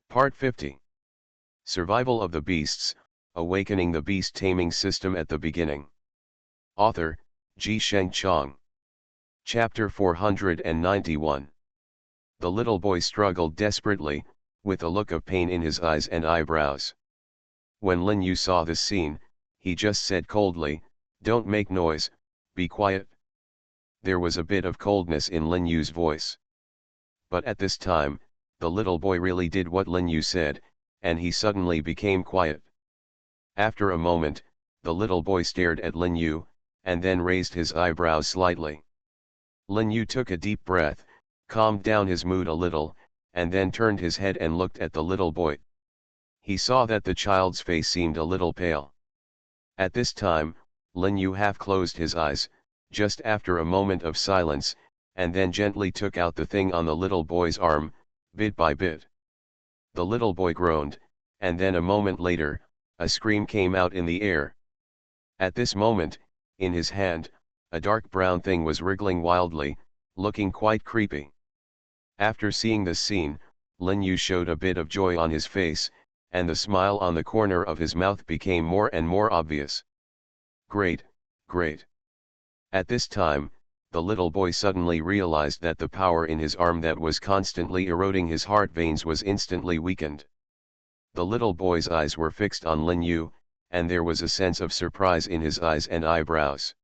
Part 50. Survival of the Beasts, Awakening the Beast Taming System at the Beginning. Author, Ji-Sheng Chong. Chapter 491. The little boy struggled desperately, with a look of pain in his eyes and eyebrows. When Lin Yu saw this scene, he just said coldly, "Don't make noise, be quiet." There was a bit of coldness in Lin Yu's voice. But at this time, the little boy really did what Lin Yu said, and he suddenly became quiet. After a moment, the little boy stared at Lin Yu, and then raised his eyebrows slightly. Lin Yu took a deep breath, calmed down his mood a little, and then turned his head and looked at the little boy. He saw that the child's face seemed a little pale. At this time, Lin Yu half closed his eyes, just after a moment of silence, and then gently took out the thing on the little boy's arm, bit by bit. The little boy groaned, and then a moment later, a scream came out in the air. At this moment, in his hand, a dark brown thing was wriggling wildly, looking quite creepy. After seeing this scene, Lin Yu showed a bit of joy on his face, and the smile on the corner of his mouth became more and more obvious. Great, great. At this time, the little boy suddenly realized that the power in his arm that was constantly eroding his heart veins was instantly weakened. The little boy's eyes were fixed on Lin Yu, and there was a sense of surprise in his eyes and eyebrows.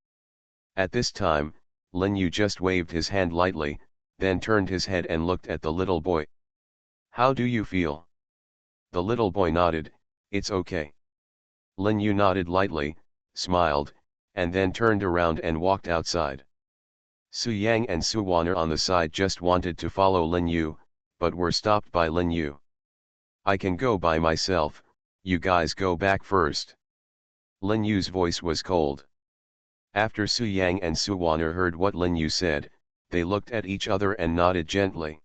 At this time, Lin Yu just waved his hand lightly, then turned his head and looked at the little boy. "How do you feel?" The little boy nodded, "It's okay." Lin Yu nodded lightly, smiled, and then turned around and walked outside. Su Yang and Su Wan'er on the side just wanted to follow Lin Yu, but were stopped by Lin Yu. "I can go by myself, you guys go back first." Lin Yu's voice was cold. After Su Yang and Su Wan'er heard what Lin Yu said, they looked at each other and nodded gently.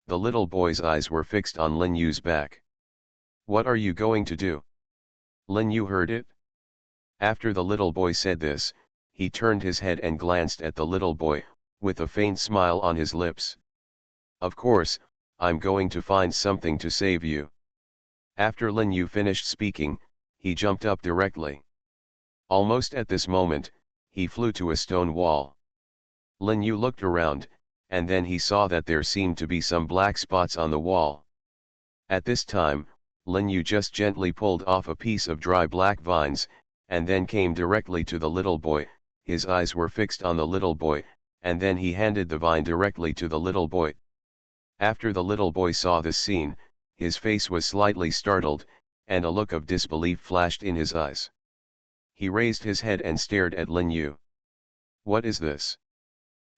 The little boy's eyes were fixed on Lin Yu's back. "What are you going to do?" Lin Yu heard it. After the little boy said this, he turned his head and glanced at the little boy, with a faint smile on his lips. "Of course, I'm going to find something to save you." After Lin Yu finished speaking, he jumped up directly. Almost at this moment, he flew to a stone wall. Lin Yu looked around, and then he saw that there seemed to be some black spots on the wall. At this time, Lin Yu just gently pulled off a piece of dry black vines, and then came directly to the little boy. His eyes were fixed on the little boy, and then he handed the vine directly to the little boy. After the little boy saw this scene, his face was slightly startled, and a look of disbelief flashed in his eyes. He raised his head and stared at Lin Yu. "What is this?"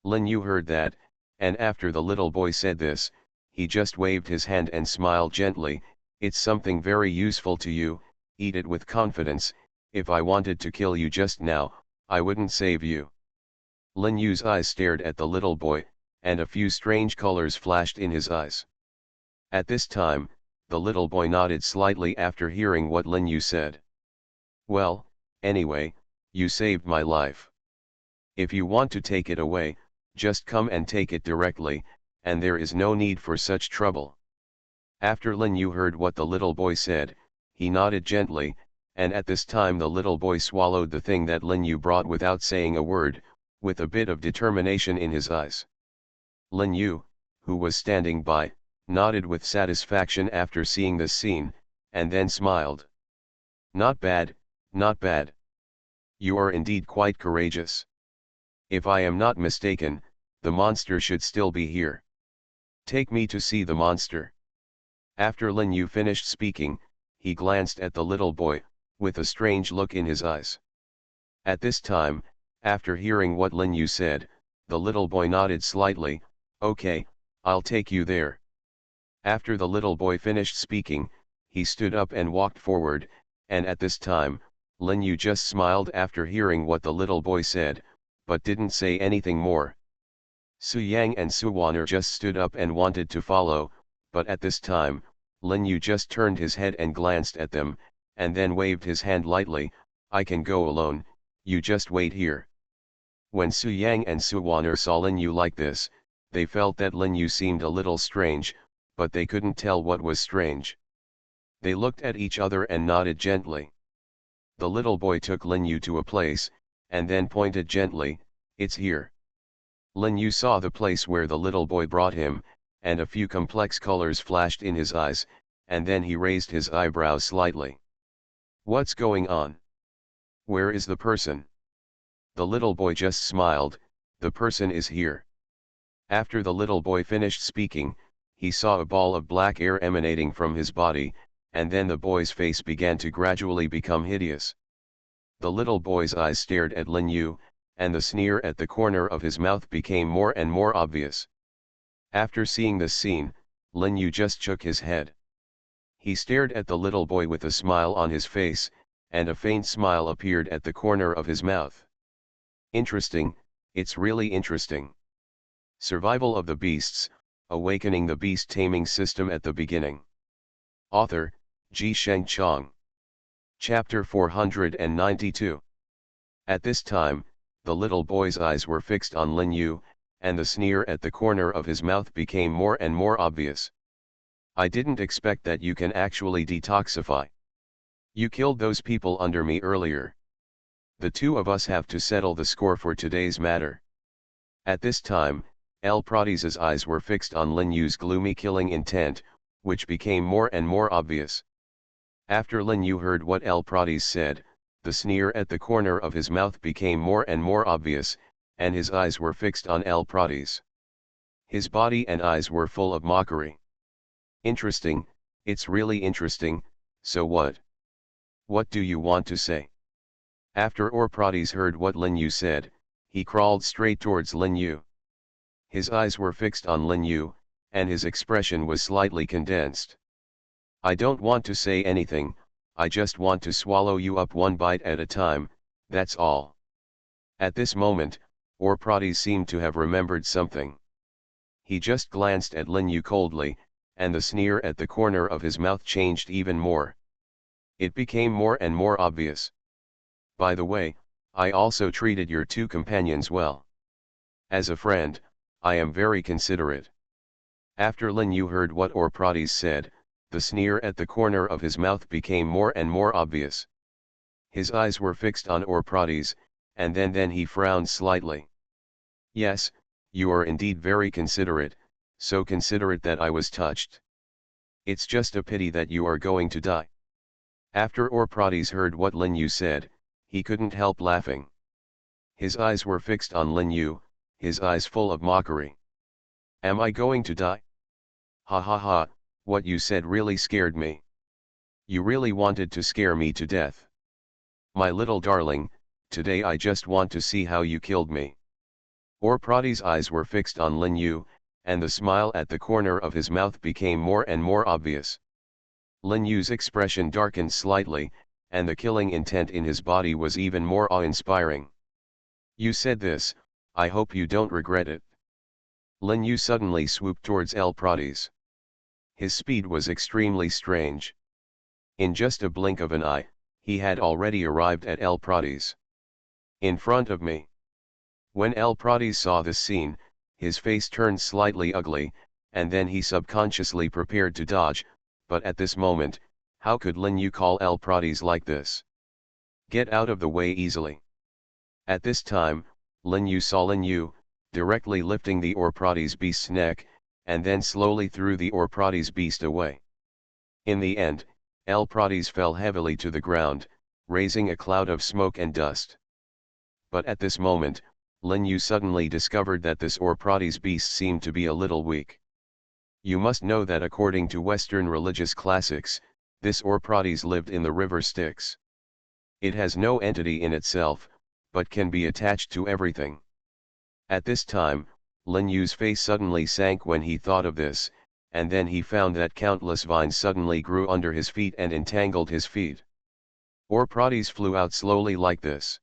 Lin Yu heard that, and after the little boy said this, he just waved his hand and smiled gently. "It's something very useful to you, eat it with confidence. If I wanted to kill you just now, I wouldn't save you." Lin Yu's eyes stared at the little boy, and a few strange colors flashed in his eyes. At this time, the little boy nodded slightly after hearing what Lin Yu said. "Well, anyway, you saved my life. If you want to take it away, just come and take it directly, and there is no need for such trouble." After Lin Yu heard what the little boy said, he nodded gently, and at this time the little boy swallowed the thing that Lin Yu brought without saying a word, with a bit of determination in his eyes. Lin Yu, who was standing by, nodded with satisfaction after seeing this scene, and then smiled. "Not bad, not bad. You are indeed quite courageous. If I am not mistaken, the monster should still be here. Take me to see the monster." After Lin Yu finished speaking, he glanced at the little boy, with a strange look in his eyes. At this time, after hearing what Lin Yu said, the little boy nodded slightly. "Okay, I'll take you there." After the little boy finished speaking, he stood up and walked forward, and at this time, Lin Yu just smiled after hearing what the little boy said, but didn't say anything more. Su Yang and Su Wan'er just stood up and wanted to follow, but at this time, Lin Yu just turned his head and glanced at them, and then waved his hand lightly. "I can go alone, you just wait here." When Su Yang and Su Wan'er saw Lin Yu like this, they felt that Lin Yu seemed a little strange, but they couldn't tell what was strange. They looked at each other and nodded gently. The little boy took Lin Yu to a place, and then pointed gently, "It's here." Lin Yu saw the place where the little boy brought him, and a few complex colors flashed in his eyes, and then he raised his eyebrows slightly. "What's going on? Where is the person?" The little boy just smiled, "The person is here." After the little boy finished speaking, he saw a ball of black air emanating from his body, and then the boy's face began to gradually become hideous. The little boy's eyes stared at Lin Yu, and the sneer at the corner of his mouth became more and more obvious. After seeing this scene, Lin Yu just shook his head. He stared at the little boy with a smile on his face, and a faint smile appeared at the corner of his mouth. "Interesting, it's really interesting. Survival of the Beasts, Awakening the Beast Taming System at the Beginning." Author, Ji Sheng Chong. Chapter 492. At this time, the little boy's eyes were fixed on Lin Yu, and the sneer at the corner of his mouth became more and more obvious. "I didn't expect that you can actually detoxify. You killed those people under me earlier. The two of us have to settle the score for today's matter." At this time, MaleProtagonist's eyes were fixed on Lin Yu's gloomy killing intent, which became more and more obvious. After Lin Yu heard what MaleProtagonist said, the sneer at the corner of his mouth became more and more obvious, and his eyes were fixed on MaleProtagonist. His body and eyes were full of mockery. "Interesting, it's really interesting, so what? What do you want to say?" After MaleProtagonist heard what Lin Yu said, he crawled straight towards Lin Yu. His eyes were fixed on Lin Yu, and his expression was slightly condensed. "I don't want to say anything, I just want to swallow you up one bite at a time, that's all." At this moment, MaleProtagonist seemed to have remembered something. He just glanced at Lin Yu coldly, and the sneer at the corner of his mouth changed even more. It became more and more obvious. "By the way, I also treated your two companions well. As a friend, I am very considerate." After Lin Yu heard what MaleProtagonist said, the sneer at the corner of his mouth became more and more obvious. His eyes were fixed on MaleProtagonist, and then he frowned slightly. "Yes, you are indeed very considerate, so considerate that I was touched. It's just a pity that you are going to die." After MaleProtagonist heard what Lin Yu said, he couldn't help laughing. His eyes were fixed on Lin Yu, his eyes full of mockery. "Am I going to die? Ha ha ha, what you said really scared me. You really wanted to scare me to death. My little darling, today I just want to see how you killed me." MaleProtagonist's eyes were fixed on Lin Yu, and the smile at the corner of his mouth became more and more obvious. Lin Yu's expression darkened slightly, and the killing intent in his body was even more awe-inspiring. "You said this, I hope you don't regret it." Lin Yu suddenly swooped towards MaleProtagonist. His speed was extremely strange. In just a blink of an eye, he had already arrived at MaleProtagonist. "In front of me." When MaleProtagonist saw this scene, his face turned slightly ugly, and then he subconsciously prepared to dodge, but at this moment, how could Lin Yu call MaleProtagonist like this? "Get out of the way easily." At this time, Lin Yu saw Lin Yu, directly lifting the MaleProtagonist beast's neck, and then slowly threw the MaleProtagonist beast away. In the end, MaleProtagonist fell heavily to the ground, raising a cloud of smoke and dust. But at this moment, Lin Yu suddenly discovered that this MaleProtagonist beast seemed to be a little weak. You must know that according to Western religious classics, this MaleProtagonist lived in the river Styx. It has no entity in itself, but can be attached to everything. At this time, Lin Yu's face suddenly sank when he thought of this, and then he found that countless vines suddenly grew under his feet and entangled his feet. MaleProtagonist flew out slowly like this.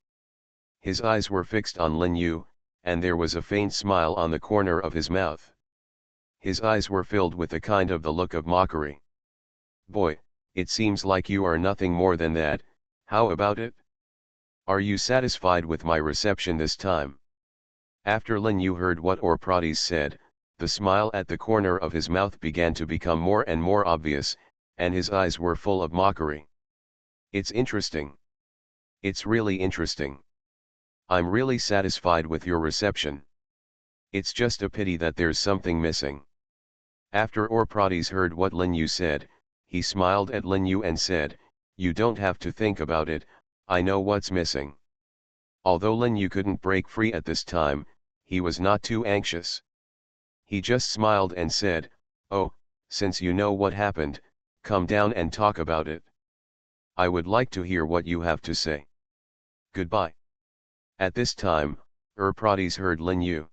His eyes were fixed on Lin Yu, and there was a faint smile on the corner of his mouth. His eyes were filled with a kind of the look of mockery. "Boy, it seems like you are nothing more than that, how about it? Are you satisfied with my reception this time?" After Lin Yu heard what MaleProtagonist said, the smile at the corner of his mouth began to become more and more obvious, and his eyes were full of mockery. It's interesting. It's really interesting. I'm really satisfied with your reception. It's just a pity that there's something missing. After Orprotes heard what Lin Yu said, he smiled at Lin Yu and said, "You don't have to think about it, I know what's missing." Although Lin Yu couldn't break free at this time, he was not too anxious. He just smiled and said, "Oh, since you know what happened, come down and talk about it. I would like to hear what you have to say. Goodbye." At this time, Orprotes heard Lin Yu.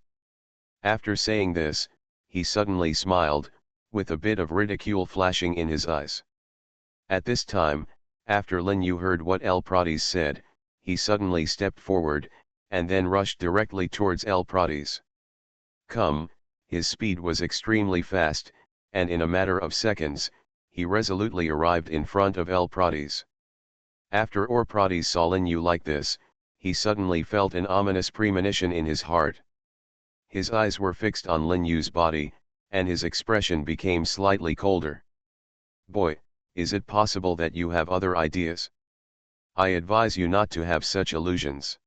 After saying this, he suddenly smiled, with a bit of ridicule flashing in his eyes. At this time, after Lin Yu heard what Protes said, he suddenly stepped forward, and then rushed directly towards Protes. Come, his speed was extremely fast, and in a matter of seconds, he resolutely arrived in front of Protes. After Orprotes saw Lin Yu like this, he suddenly felt an ominous premonition in his heart. His eyes were fixed on Lin Yu's body, and his expression became slightly colder. "Boy, is it possible that you have other ideas? I advise you not to have such illusions.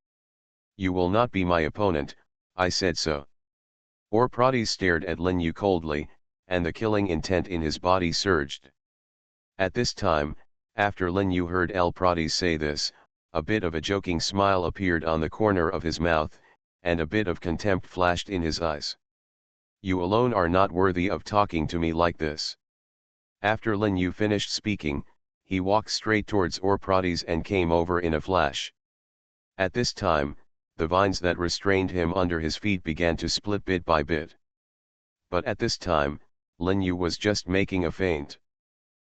You will not be my opponent, I said so." Orprotes stared at Lin Yu coldly, and the killing intent in his body surged. At this time, after Lin Yu heard Protes say this, a bit of a joking smile appeared on the corner of his mouth, and a bit of contempt flashed in his eyes. "You alone are not worthy of talking to me like this." After Lin Yu finished speaking, he walked straight towards Orprotes and came over in a flash. At this time, the vines that restrained him under his feet began to split bit by bit. But at this time, Lin Yu was just making a feint.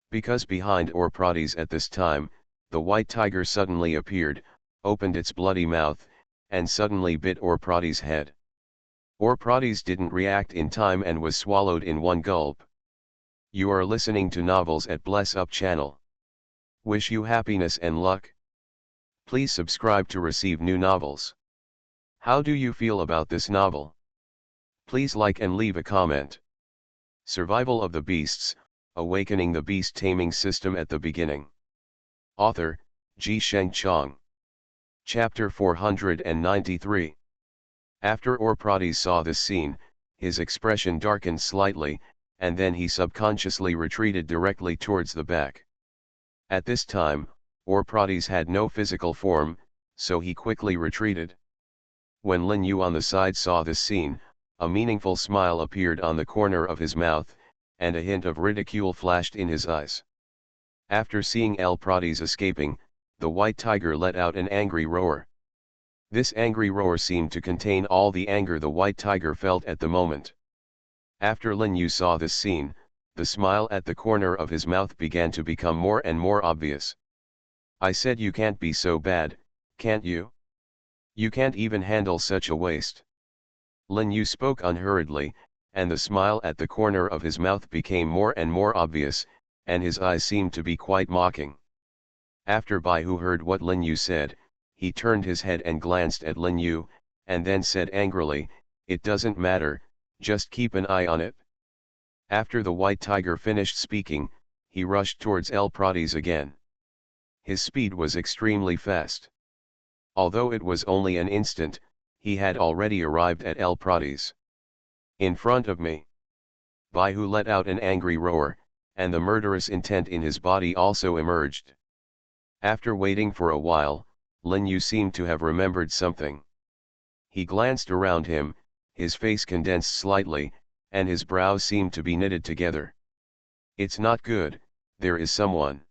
Because behind Orprotes at this time, the white tiger suddenly appeared, opened its bloody mouth, and suddenly bit Orprotes' head. Orprotes didn't react in time and was swallowed in one gulp. You are listening to Novels at Bless Up channel. Wish you happiness and luck. Please subscribe to receive new novels. How do you feel about this novel? Please like and leave a comment. Survival of the Beasts, Awakening the Beast Taming System at the Beginning. Author, Ji Sheng Chong. Chapter 493. After Orprotes saw this scene, his expression darkened slightly, and then he subconsciously retreated directly towards the back. At this time, Orprotes had no physical form, so he quickly retreated. When Lin Yu on the side saw this scene, a meaningful smile appeared on the corner of his mouth, and a hint of ridicule flashed in his eyes. After seeing Protes escaping, the white tiger let out an angry roar. This angry roar seemed to contain all the anger the white tiger felt at the moment. After Lin Yu saw this scene, the smile at the corner of his mouth began to become more and more obvious. "I said you can't be so bad, can't you? You can't even handle such a waste." Lin Yu spoke unhurriedly, and the smile at the corner of his mouth became more and more obvious, and his eyes seemed to be quite mocking. After Bai Hu heard what Lin Yu said, he turned his head and glanced at Lin Yu, and then said angrily, "It doesn't matter, just keep an eye on it." After the white tiger finished speaking, he rushed towards Protes again. His speed was extremely fast. Although it was only an instant, he had already arrived at Protes. "In front of me." Bai Hu let out an angry roar, and the murderous intent in his body also emerged. After waiting for a while, Lin Yu seemed to have remembered something. He glanced around him, his face condensed slightly, and his brows seemed to be knitted together. "It's not good, there is someone."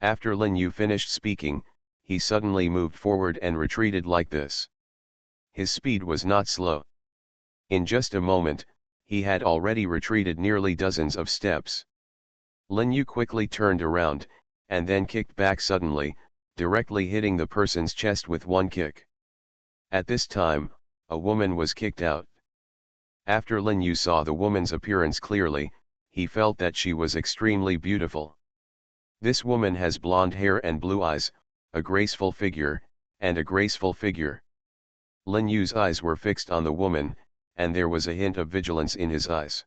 After Lin Yu finished speaking, he suddenly moved forward and retreated like this. His speed was not slow. In just a moment, he had already retreated nearly dozens of steps. Lin Yu quickly turned around, and then kicked back suddenly, directly hitting the person's chest with one kick. At this time, a woman was kicked out. After Lin Yu saw the woman's appearance clearly, he felt that she was extremely beautiful. This woman has blonde hair and blue eyes, a graceful figure, and a graceful figure. Lin Yu's eyes were fixed on the woman, and there was a hint of vigilance in his eyes.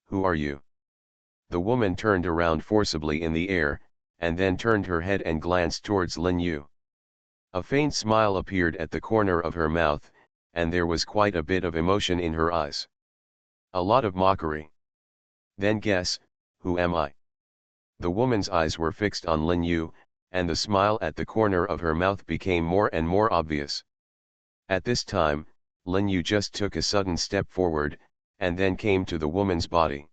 "Who are you?" The woman turned around forcibly in the air, and then turned her head and glanced towards Lin Yu. A faint smile appeared at the corner of her mouth, and there was quite a bit of emotion in her eyes. A lot of mockery. "Then guess, who am I?" The woman's eyes were fixed on Lin Yu, and the smile at the corner of her mouth became more and more obvious. At this time, Lin Yu just took a sudden step forward, and then came to the woman's body.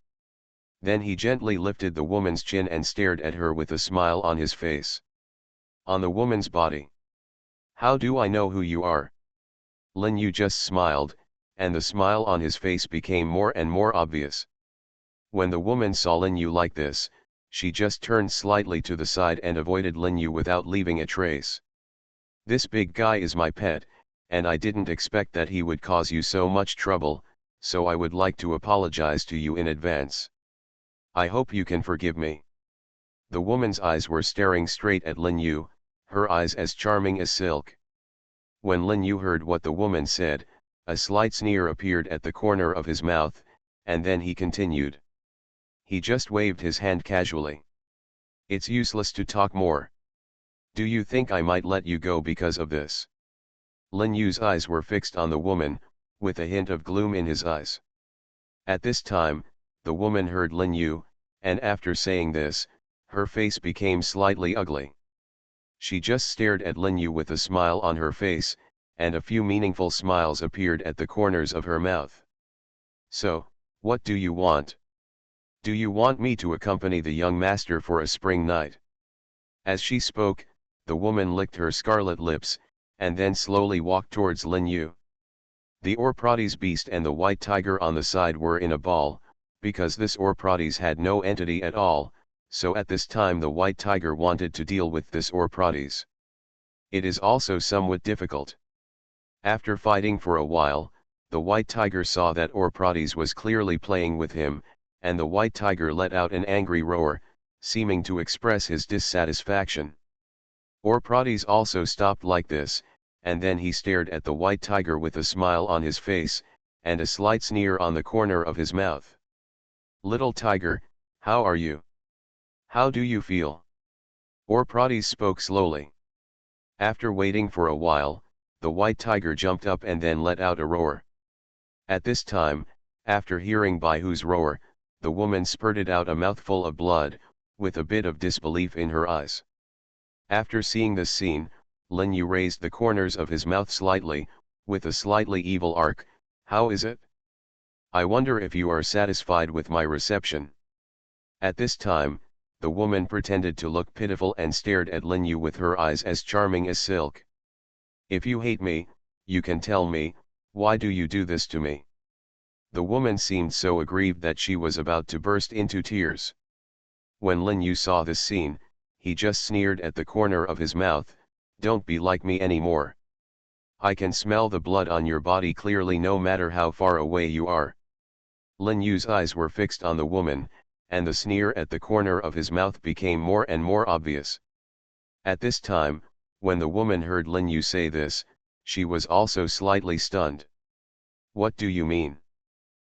Then he gently lifted the woman's chin and stared at her with a smile on his face. "On the woman's body. How do I know who you are?" Lin Yu just smiled, and the smile on his face became more and more obvious. When the woman saw Lin Yu like this, she just turned slightly to the side and avoided Lin Yu without leaving a trace. "This big guy is my pet, and I didn't expect that he would cause you so much trouble, so I would like to apologize to you in advance. I hope you can forgive me." The woman's eyes were staring straight at Lin Yu, her eyes as charming as silk. When Lin Yu heard what the woman said, a slight sneer appeared at the corner of his mouth, and then he continued. He just waved his hand casually. "It's useless to talk more. Do you think I might let you go because of this?" Lin Yu's eyes were fixed on the woman, with a hint of gloom in his eyes. At this time, the woman heard Lin Yu, and after saying this, her face became slightly ugly. She just stared at Lin Yu with a smile on her face, and a few meaningful smiles appeared at the corners of her mouth. "So, what do you want? Do you want me to accompany the young master for a spring night?" As she spoke, the woman licked her scarlet lips, and then slowly walked towards Lin Yu. The Orprotes beast and the white tiger on the side were in a ball, because this Orprotes had no entity at all, so at this time the white tiger wanted to deal with this Orprotes. It is also somewhat difficult. After fighting for a while, the white tiger saw that Orprotes was clearly playing with him, and the white tiger let out an angry roar, seeming to express his dissatisfaction. Orprotes also stopped like this, and then he stared at the white tiger with a smile on his face, and a slight sneer on the corner of his mouth. "Little tiger, how are you? How do you feel?" Orprotes spoke slowly. After waiting for a while, the white tiger jumped up and then let out a roar. At this time, after hearing Baihu's roar, the woman spurted out a mouthful of blood, with a bit of disbelief in her eyes. After seeing this scene, Lin Yu raised the corners of his mouth slightly, with a slightly evil arc. "How is it? I wonder if you are satisfied with my reception." At this time, the woman pretended to look pitiful and stared at Lin Yu with her eyes as charming as silk. "If you hate me, you can tell me, why do you do this to me?" The woman seemed so aggrieved that she was about to burst into tears. When Lin Yu saw this scene, he just sneered at the corner of his mouth. "Don't be like me anymore. I can smell the blood on your body clearly no matter how far away you are." Lin Yu's eyes were fixed on the woman, and the sneer at the corner of his mouth became more and more obvious. At this time, when the woman heard Lin Yu say this, she was also slightly stunned. "What do you mean?"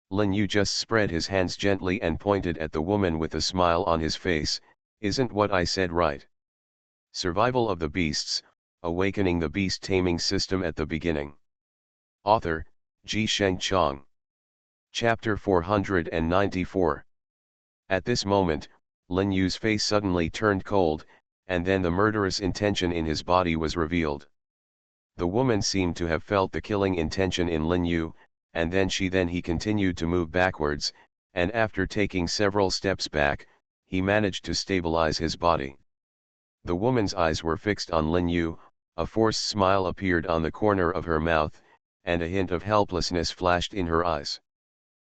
Lin Yu just spread his hands gently and pointed at the woman with a smile on his face. "Isn't what I said right? Survival of the Beasts, Awakening the Beast Taming System at the Beginning." Author, Ji Sheng Chong. Chapter 494. At this moment, Lin Yu's face suddenly turned cold, and then the murderous intention in his body was revealed. The woman seemed to have felt the killing intention in Lin Yu, and then he continued to move backwards, and after taking several steps back, he managed to stabilize his body. The woman's eyes were fixed on Lin Yu, a forced smile appeared on the corner of her mouth, and a hint of helplessness flashed in her eyes.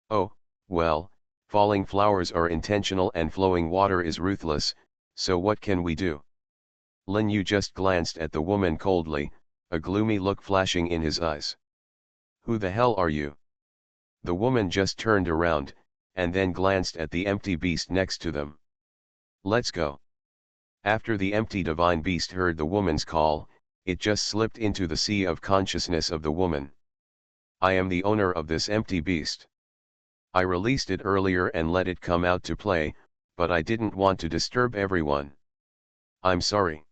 "Oh, well, falling flowers are intentional and flowing water is ruthless, so what can we do?" Lin Yu just glanced at the woman coldly, a gloomy look flashing in his eyes. "Who the hell are you?" The woman just turned around, and then glanced at the empty beast next to them. "Let's go." After the empty divine beast heard the woman's call, it just slipped into the sea of consciousness of the woman. I am the owner of this empty beast. I released it earlier and let it come out to play, but I didn't want to disturb everyone. I'm sorry.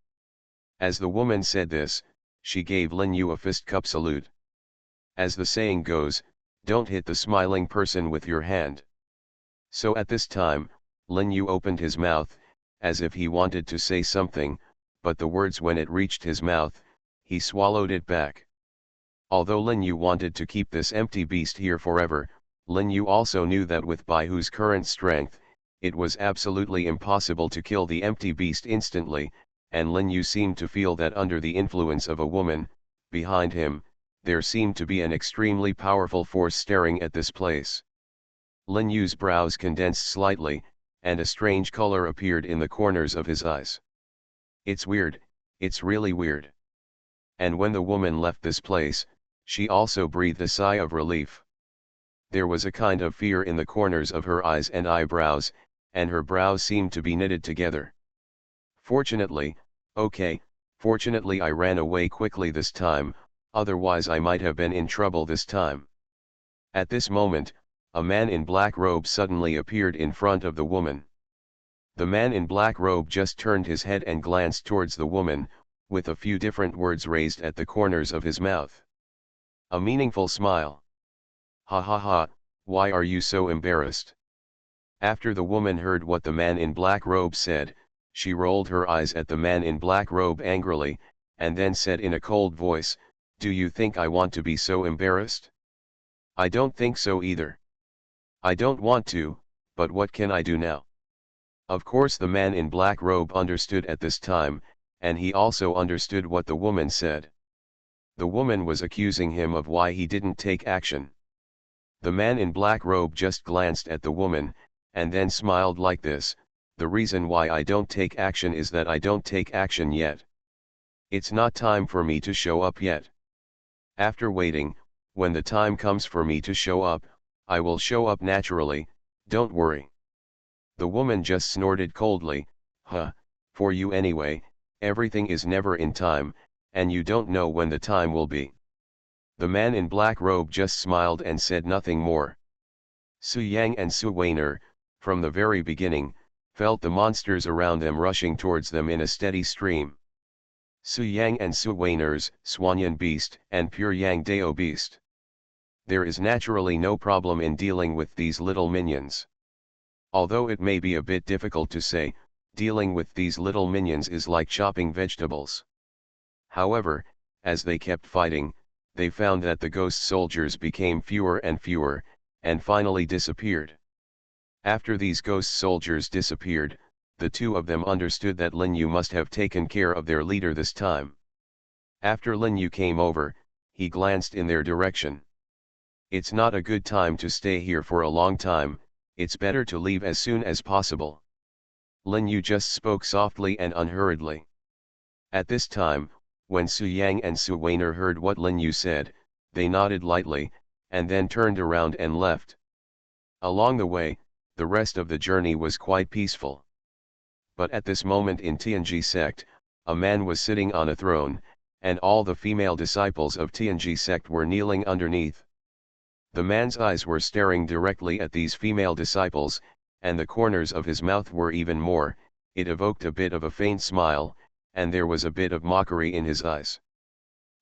As the woman said this, she gave Lin Yu a fist cup salute. As the saying goes, don't hit the smiling person with your hand. So at this time, Lin Yu opened his mouth, as if he wanted to say something, but the words when it reached his mouth, he swallowed it back. Although Lin Yu wanted to keep this empty beast here forever, Lin Yu also knew that with Baihu's current strength, it was absolutely impossible to kill the empty beast instantly, and Lin Yu seemed to feel that under the influence of a woman, behind him, there seemed to be an extremely powerful force staring at this place. Lin Yu's brows condensed slightly, and a strange color appeared in the corners of his eyes. It's weird, it's really weird. And when the woman left this place, she also breathed a sigh of relief. There was a kind of fear in the corners of her eyes and eyebrows, and her brows seemed to be knitted together. Fortunately, fortunately I ran away quickly this time, otherwise I might have been in trouble this time. At this moment, a man in black robe suddenly appeared in front of the woman. The man in black robe just turned his head and glanced towards the woman, with a few different words raised at the corners of his mouth. A meaningful smile. Ha ha ha, why are you so embarrassed? After the woman heard what the man in black robe said, she rolled her eyes at the man in black robe angrily, and then said in a cold voice, do you think I want to be so embarrassed? I don't think so either. I don't want to, but what can I do now? Of course the man in black robe understood at this time, and he also understood what the woman said. The woman was accusing him of why he didn't take action. The man in black robe just glanced at the woman, and then smiled like this, the reason why I don't take action is that I don't take action yet. It's not time for me to show up yet. After waiting, when the time comes for me to show up, I will show up naturally, don't worry. The woman just snorted coldly, for you anyway, everything is never in time, and you don't know when the time will be. The man in black robe just smiled and said nothing more. Su Yang and Su Weiner, from the very beginning, felt the monsters around them rushing towards them in a steady stream. Su Yang and Su Weiner's Swanyan Beast and Pure Yang Dao Beast. There is naturally no problem in dealing with these little minions. Although it may be a bit difficult to say, dealing with these little minions is like chopping vegetables. However, as they kept fighting, they found that the ghost soldiers became fewer and fewer, and finally disappeared. After these ghost soldiers disappeared, the two of them understood that Lin Yu must have taken care of their leader this time. After Lin Yu came over, he glanced in their direction. It's not a good time to stay here for a long time, it's better to leave as soon as possible. Lin Yu just spoke softly and unhurriedly. At this time, when Su Yang and Su Weiner heard what Lin Yu said, they nodded lightly, and then turned around and left. Along the way, the rest of the journey was quite peaceful. But at this moment in Tianji sect, a man was sitting on a throne, and all the female disciples of Tianji sect were kneeling underneath. The man's eyes were staring directly at these female disciples, and the corners of his mouth were even more, it evoked a bit of a faint smile, and there was a bit of mockery in his eyes.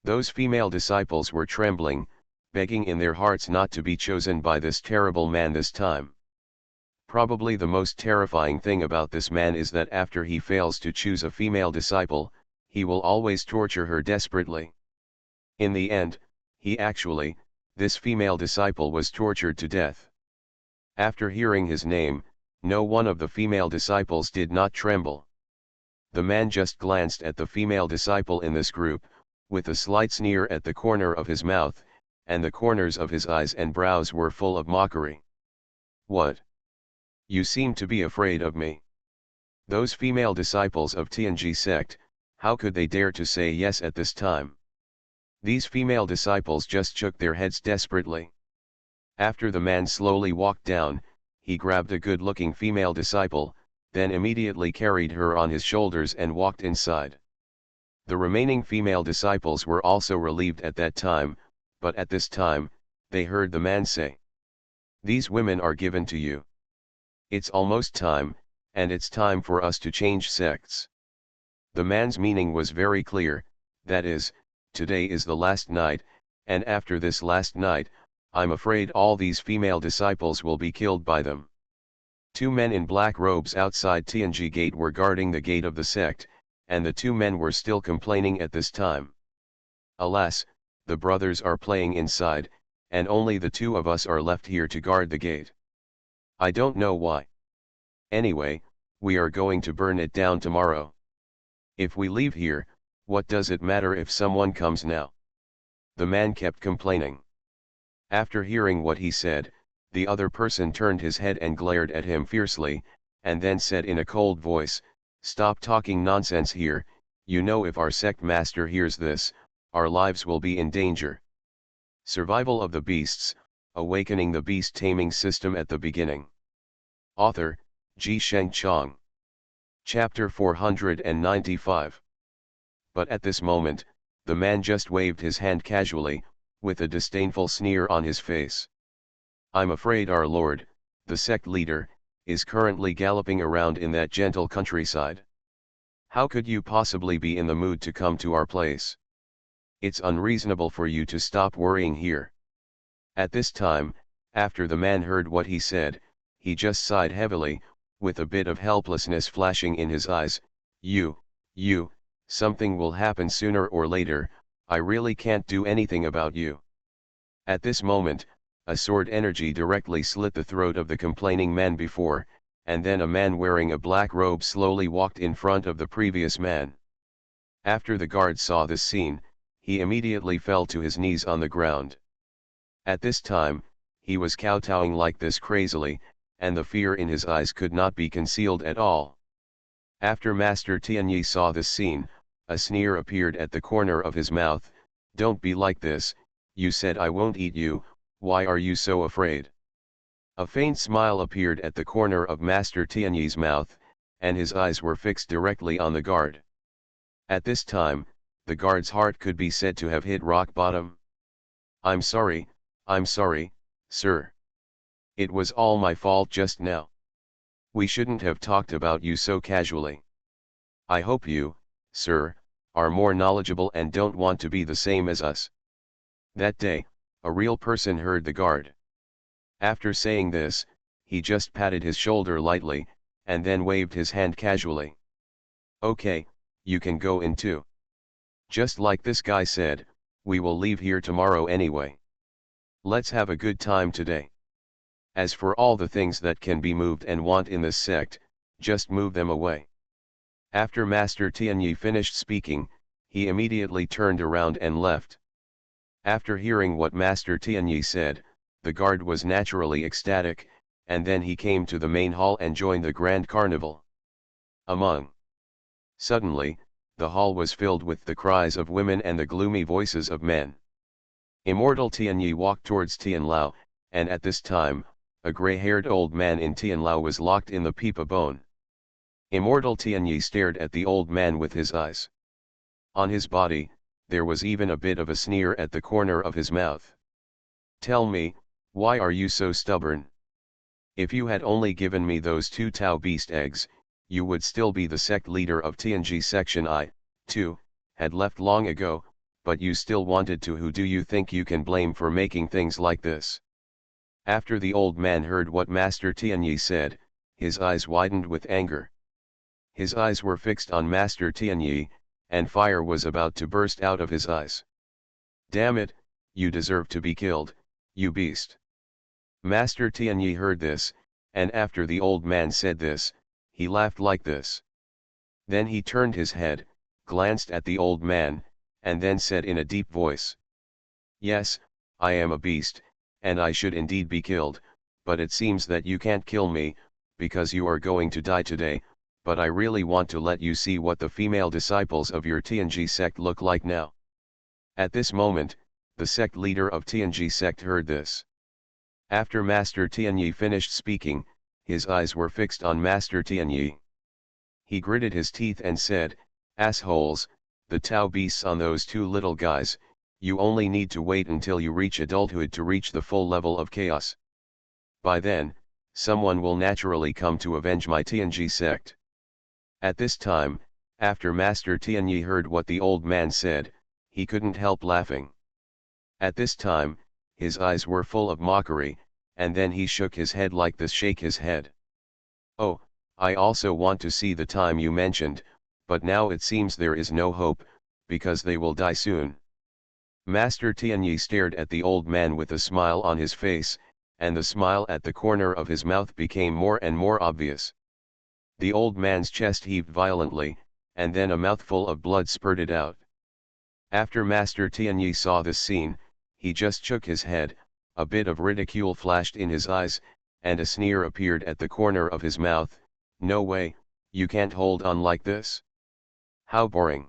Those female disciples were trembling, begging in their hearts not to be chosen by this terrible man this time. Probably the most terrifying thing about this man is that after he fails to choose a female disciple, he will always torture her desperately. In the end, this female disciple was tortured to death. After hearing his name, no one of the female disciples did not tremble. The man just glanced at the female disciple in this group, with a slight sneer at the corner of his mouth, and the corners of his eyes and brows were full of mockery. What? You seem to be afraid of me. Those female disciples of Tianji sect, how could they dare to say yes at this time? These female disciples just shook their heads desperately. After the man slowly walked down, he grabbed a good-looking female disciple, then immediately carried her on his shoulders and walked inside. The remaining female disciples were also relieved at that time, but at this time, they heard the man say. These women are given to you. It's almost time, and it's time for us to change sects. The man's meaning was very clear, that is, today is the last night, and after this last night, I'm afraid all these female disciples will be killed by them. Two men in black robes outside Tianji gate were guarding the gate of the sect, and the two men were still complaining at this time. Alas, the brothers are playing inside, and only the two of us are left here to guard the gate. I don't know why. Anyway, we are going to burn it down tomorrow. If we leave here, what does it matter if someone comes now? The man kept complaining. After hearing what he said, the other person turned his head and glared at him fiercely, and then said in a cold voice, "Stop talking nonsense here, you know if our sect master hears this, our lives will be in danger." Survival of the Beasts, Awakening the Beast Taming System at the Beginning. Author, Sheng Chong. Chapter 495. But at this moment, the man just waved his hand casually, with a disdainful sneer on his face. "I'm afraid our lord, the sect leader, is currently galloping around in that gentle countryside. How could you possibly be in the mood to come to our place? It's unreasonable for you to stop worrying here." At this time, after the man heard what he said, he just sighed heavily, with a bit of helplessness flashing in his eyes. You, something will happen sooner or later, I really can't do anything about you." At this moment, a sword energy directly slit the throat of the complaining man before, and then a man wearing a black robe slowly walked in front of the previous man. After the guard saw this scene, he immediately fell to his knees on the ground. At this time, he was kowtowing like this crazily, and the fear in his eyes could not be concealed at all. After Master Tianyi saw this scene, a sneer appeared at the corner of his mouth. "Don't be like this, you said I won't eat you, why are you so afraid?" A faint smile appeared at the corner of Master Tianyi's mouth, and his eyes were fixed directly on the guard. At this time, the guard's heart could be said to have hit rock bottom. I'm sorry, sir. It was all my fault just now. We shouldn't have talked about you so casually. I hope you, sir, are more knowledgeable and don't want to be the same as us." That day, a real person heard the guard. After saying this, he just patted his shoulder lightly, and then waved his hand casually. "Okay, you can go in too. Just like this guy said, we will leave here tomorrow anyway. Let's have a good time today. As for all the things that can be moved and want in this sect, just move them away." After Master Tianyi finished speaking, he immediately turned around and left. After hearing what Master Tianyi said, the guard was naturally ecstatic, and then he came to the main hall and joined the grand carnival. Suddenly, the hall was filled with the cries of women and the gloomy voices of men. Immortal Tianyi walked towards Tianlao, and at this time, a gray-haired old man in Tianlao was locked in the pipa bone. Immortal Tianyi stared at the old man with his eyes. On his body, there was even a bit of a sneer at the corner of his mouth. "Tell me, why are you so stubborn? If you had only given me those 2 Tao beast eggs, you would still be the sect leader of Tianji section. I, too, had left long ago, but you still wanted to. Who do you think you can blame for making things like this?" After the old man heard what Master Tianyi said, his eyes widened with anger. His eyes were fixed on Master Tianyi, and fire was about to burst out of his eyes. "Damn it, you deserve to be killed, you beast." Master Tianyi heard this, and after the old man said this, he laughed like this. Then he turned his head, glanced at the old man, and then said in a deep voice, "Yes, I am a beast, and I should indeed be killed, but it seems that you can't kill me, because you are going to die today, but I really want to let you see what the female disciples of your Tianji sect look like now." At this moment, the sect leader of Tianji sect heard this. After Master Tianyi finished speaking, his eyes were fixed on Master Tianyi. He gritted his teeth and said, "Assholes, the Tao beasts on those 2 little guys, You only need to wait until you reach adulthood to reach the full level of chaos. By then, someone will naturally come to avenge my Tianyi sect. At this time, after Master Tianyi heard what the old man said, he couldn't help laughing. At this time, his eyes were full of mockery, and then he shook his head like this: shake his head. Oh, I also want to see the time you mentioned, but now it seems there is no hope, because they will die soon. Master Tianyi stared at the old man with a smile on his face, and the smile at the corner of his mouth became more and more obvious. The old man's chest heaved violently, and then a mouthful of blood spurted out. After Master Tianyi saw this scene, he just shook his head, a bit of ridicule flashed in his eyes, and a sneer appeared at the corner of his mouth. No way, you can't hold on like this. How boring.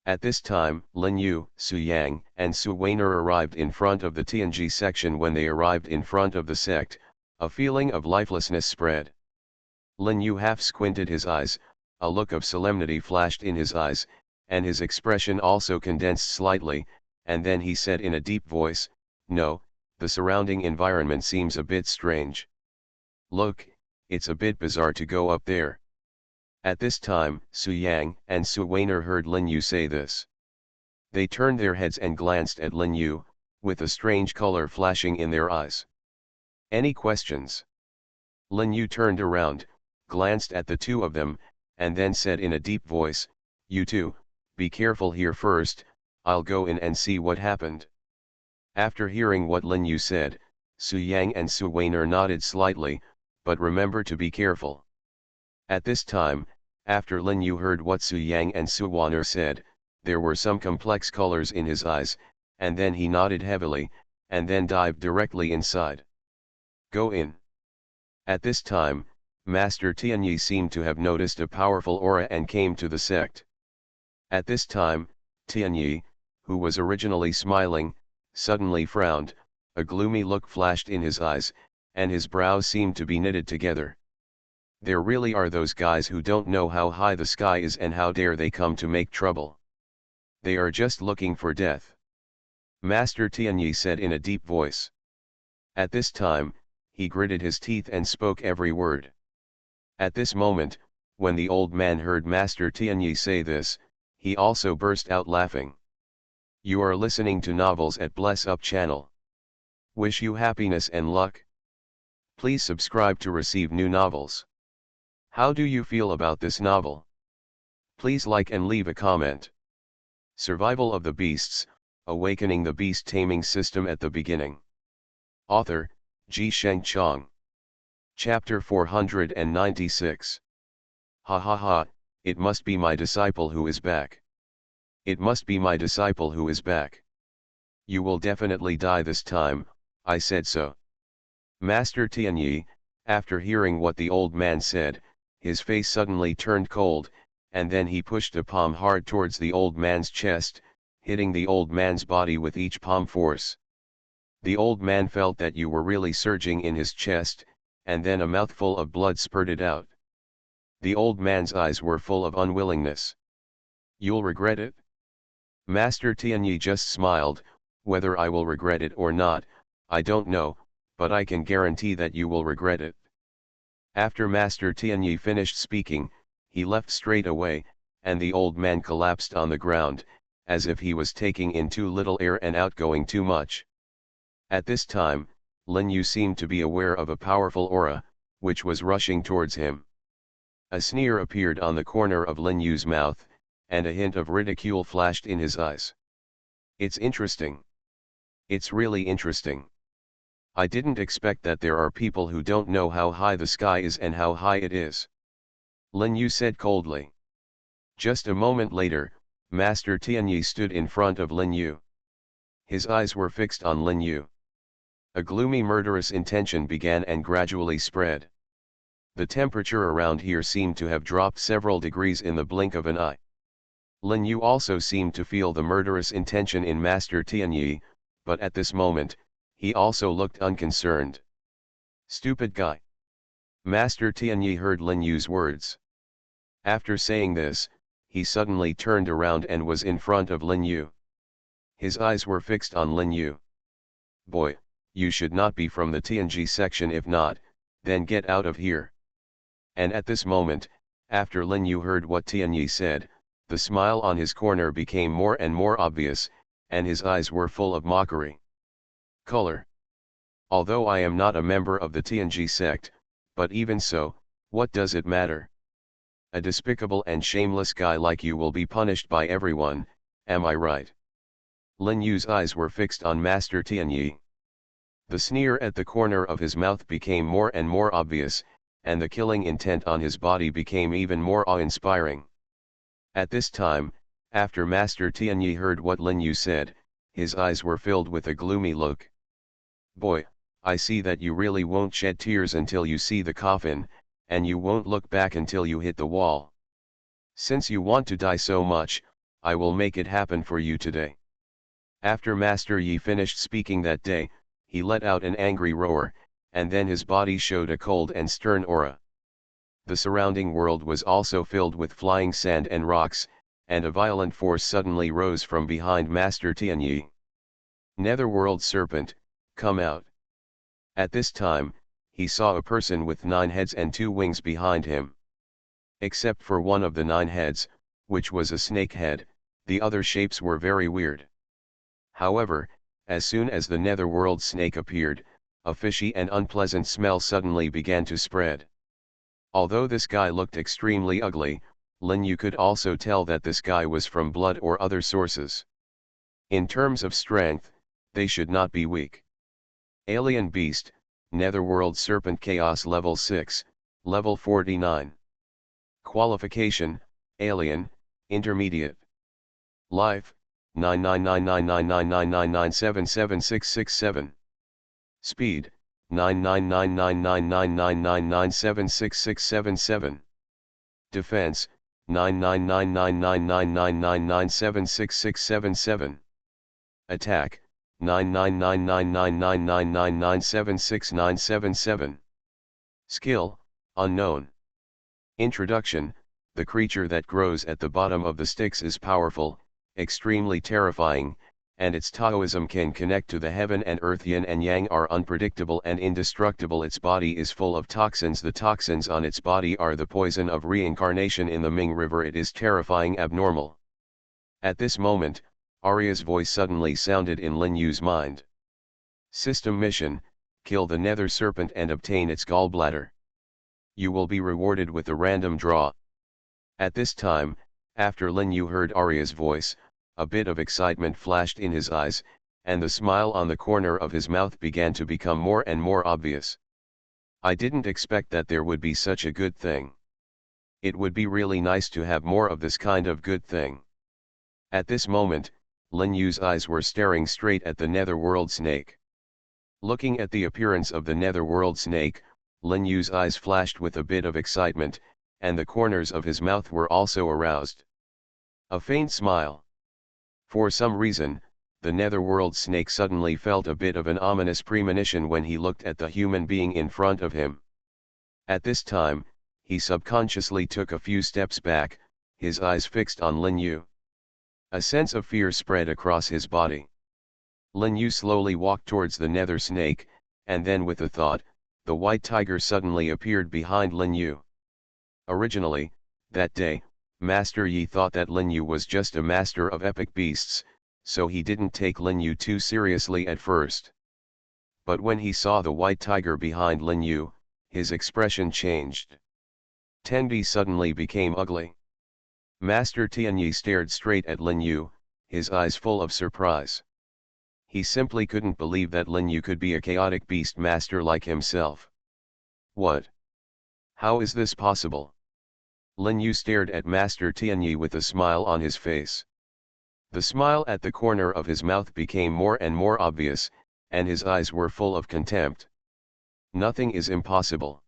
At this time, Lin Yu, Su Yang, and Su Weiner arrived in front of the Tianji section. When they arrived in front of the sect, a feeling of lifelessness spread. Lin Yu half squinted his eyes, a look of solemnity flashed in his eyes, and his expression also condensed slightly, and then he said in a deep voice, "No, the surrounding environment seems a bit strange. Look, it's a bit bizarre to go up there." At this time, Su Yang and Su Weiner heard Lin Yu say this. They turned their heads and glanced at Lin Yu, with a strange color flashing in their eyes. Any questions? Lin Yu turned around, glanced at the two of them, and then said in a deep voice, "You two, be careful here first, I'll go in and see what happened." After hearing what Lin Yu said, Su Yang and Su Weiner nodded slightly, but remember to be careful. At this time, after Lin Yu heard what Su Yang and Su Weiner said, there were some complex colors in his eyes, and then he nodded heavily, and then dived directly inside. Go in. At this time, Master Tianyi seemed to have noticed a powerful aura and came to the sect. At this time, Tianyi, who was originally smiling, suddenly frowned, a gloomy look flashed in his eyes, and his brows seemed to be knitted together. There really are those guys who don't know how high the sky is, and how dare they come to make trouble. They are just looking for death. Master Tianyi said in a deep voice. At this time, he gritted his teeth and spoke every word. At this moment, when the old man heard Master Tianyi say this, he also burst out laughing. You are listening to novels at Bless Up channel. Wish you happiness and luck. Please subscribe to receive new novels. How do you feel about this novel? Please like and leave a comment. Survival of the Beasts, Awakening the Beast Taming System at the Beginning. Author, Ji Sheng Chong. Chapter 496. Ha ha ha, it must be my disciple who is back. It must be my disciple who is back. You will definitely die this time, I said so. Master Tianyi, after hearing what the old man said, his face suddenly turned cold, and then he pushed a palm hard towards the old man's chest, hitting the old man's body with each palm force. The old man felt that you were really surging in his chest, and then a mouthful of blood spurted out. The old man's eyes were full of unwillingness. You'll regret it? Master Tianyi just smiled. Whether I will regret it or not, I don't know, but I can guarantee that you will regret it. After Master Tianyi finished speaking, he left straight away, and the old man collapsed on the ground, as if he was taking in too little air and outgoing too much. At this time, Lin Yu seemed to be aware of a powerful aura, which was rushing towards him. A sneer appeared on the corner of Lin Yu's mouth, and a hint of ridicule flashed in his eyes. It's interesting. It's really interesting. I didn't expect that there are people who don't know how high the sky is and how high it is. Lin Yu said coldly. Just a moment later, Master Tianyi stood in front of Lin Yu. His eyes were fixed on Lin Yu. A gloomy murderous intention began and gradually spread. The temperature around here seemed to have dropped several degrees in the blink of an eye. Lin Yu also seemed to feel the murderous intention in Master Tianyi, but at this moment, he also looked unconcerned. Stupid guy. Master Tianyi heard Lin Yu's words. After saying this, he suddenly turned around and was in front of Lin Yu. His eyes were fixed on Lin Yu. Boy, you should not be from the TNG section, if not, then get out of here. And at this moment, after Lin Yu heard what Tianyi said, the smile on his corner became more and more obvious, and his eyes were full of mockery. Color. Although I am not a member of the TNG sect, but even so, what does it matter? A despicable and shameless guy like you will be punished by everyone, am I right? Lin Yu's eyes were fixed on Master Tianyi. The sneer at the corner of his mouth became more and more obvious, and the killing intent on his body became even more awe-inspiring. At this time, after Master Tianyi heard what Lin Yu said, his eyes were filled with a gloomy look. Boy, I see that you really won't shed tears until you see the coffin, and you won't look back until you hit the wall. Since you want to die so much, I will make it happen for you today. After Master Yi finished speaking that day, he let out an angry roar, and then his body showed a cold and stern aura. The surrounding world was also filled with flying sand and rocks, and a violent force suddenly rose from behind Master Tianyi. Netherworld Serpent, come out. At this time, he saw a person with 9 heads and 2 wings behind him. Except for one of the 9 heads, which was a snake head, the other shapes were very weird. However, as soon as the netherworld snake appeared, a fishy and unpleasant smell suddenly began to spread. Although this guy looked extremely ugly, Lin Yu could also tell that this guy was from blood or other sources. In terms of strength, they should not be weak. Alien Beast, Netherworld Serpent Chaos Level 6, Level 49. Qualification, Alien, Intermediate. Life, 999999999776667. Speed, 999999999976677. Defense, 999999999976677. Attack, 999999999976977. Skill, unknown. Introduction, the creature that grows at the bottom of the sticks is powerful, extremely terrifying, and its Taoism can connect to the heaven and earth. Yin and yang are unpredictable and indestructible. Its body is full of toxins. The toxins on its body are the poison of reincarnation in the Ming River. It is terrifying, abnormal. At this moment, Arya's voice suddenly sounded in Lin Yu's mind. System mission, kill the nether serpent and obtain its gallbladder. You will be rewarded with a random draw. At this time, after Lin Yu heard Arya's voice, a bit of excitement flashed in his eyes, and the smile on the corner of his mouth began to become more and more obvious. I didn't expect that there would be such a good thing. It would be really nice to have more of this kind of good thing. At this moment, Lin Yu's eyes were staring straight at the netherworld snake. Looking at the appearance of the netherworld snake, Lin Yu's eyes flashed with a bit of excitement, and the corners of his mouth were also aroused. A faint smile. For some reason, the netherworld snake suddenly felt a bit of an ominous premonition when he looked at the human being in front of him. At this time, he subconsciously took a few steps back, his eyes fixed on Lin Yu. A sense of fear spread across his body. Lin Yu slowly walked towards the nether snake, and then with a thought, the white tiger suddenly appeared behind Lin Yu. Originally, that day, Master Yi thought that Lin Yu was just a master of epic beasts, so he didn't take Lin Yu too seriously at first. But when he saw the white tiger behind Lin Yu, his expression changed. Tenbi suddenly became ugly. Master Tianyi stared straight at Lin Yu, his eyes full of surprise. He simply couldn't believe that Lin Yu could be a chaotic beast master like himself. What? How is this possible? Lin Yu stared at Master Tianyi with a smile on his face. The smile at the corner of his mouth became more and more obvious, and his eyes were full of contempt. Nothing is impossible.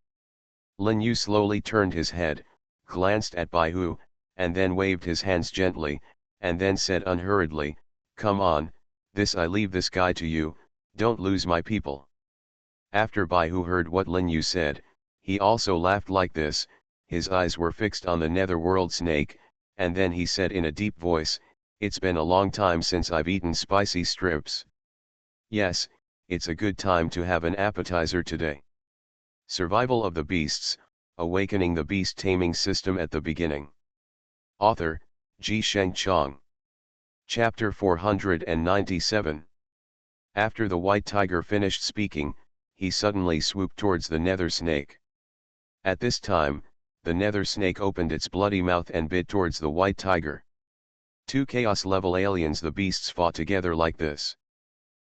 Lin Yu slowly turned his head, glanced at Baihu, and then waved his hands gently, and then said unhurriedly, "Come on, I leave this guy to you, don't lose my people." After Baihu heard what Lin Yu said, he also laughed like this. His eyes were fixed on the netherworld snake, and then he said in a deep voice, It's been a long time since I've eaten spicy strips. Yes, it's a good time to have an appetizer today. Survival of the Beasts, Awakening the Beast Taming System at the Beginning. Author, Sheng Chong. Chapter 497. After the white tiger finished speaking, he suddenly swooped towards the nether snake. At this time, the nether snake opened its bloody mouth and bit towards the white tiger. Two chaos-level aliens, the beasts, fought together like this.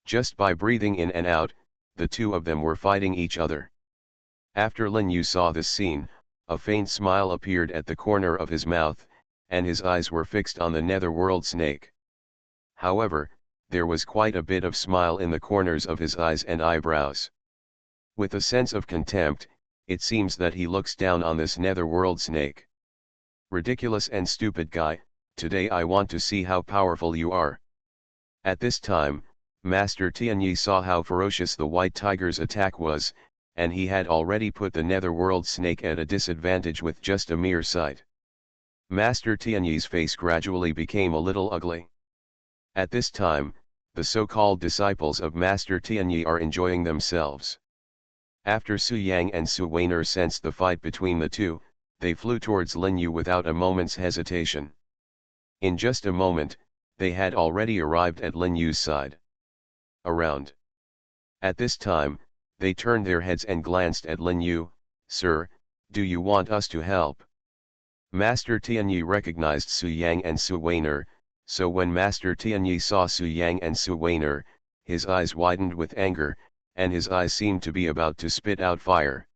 Just by breathing in and out, the two of them were fighting each other. After Lin Yu saw this scene, a faint smile appeared at the corner of his mouth, and his eyes were fixed on the netherworld snake. However, there was quite a bit of smile in the corners of his eyes and eyebrows. With a sense of contempt, it seems that he looks down on this netherworld snake. Ridiculous and stupid guy, today I want to see how powerful you are. At this time, Master Tianyi saw how ferocious the white tiger's attack was, and he had already put the netherworld snake at a disadvantage with just a mere sight. Master Tianyi's face gradually became a little ugly. At this time, the so-called disciples of Master Tianyi are enjoying themselves. After Su Yang and Su Weiner sensed the fight between the two, they flew towards Lin Yu without a moment's hesitation. In just a moment, they had already arrived at Lin Yu's side. Around. At this time, they turned their heads and glanced at Lin Yu. "Sir, do you want us to help?" Master Tianyi recognized Su Yang and Su Weiner, so when Master Tianyi saw Su Yang and Su Weiner, his eyes widened with anger, and his eyes seemed to be about to spit out fire.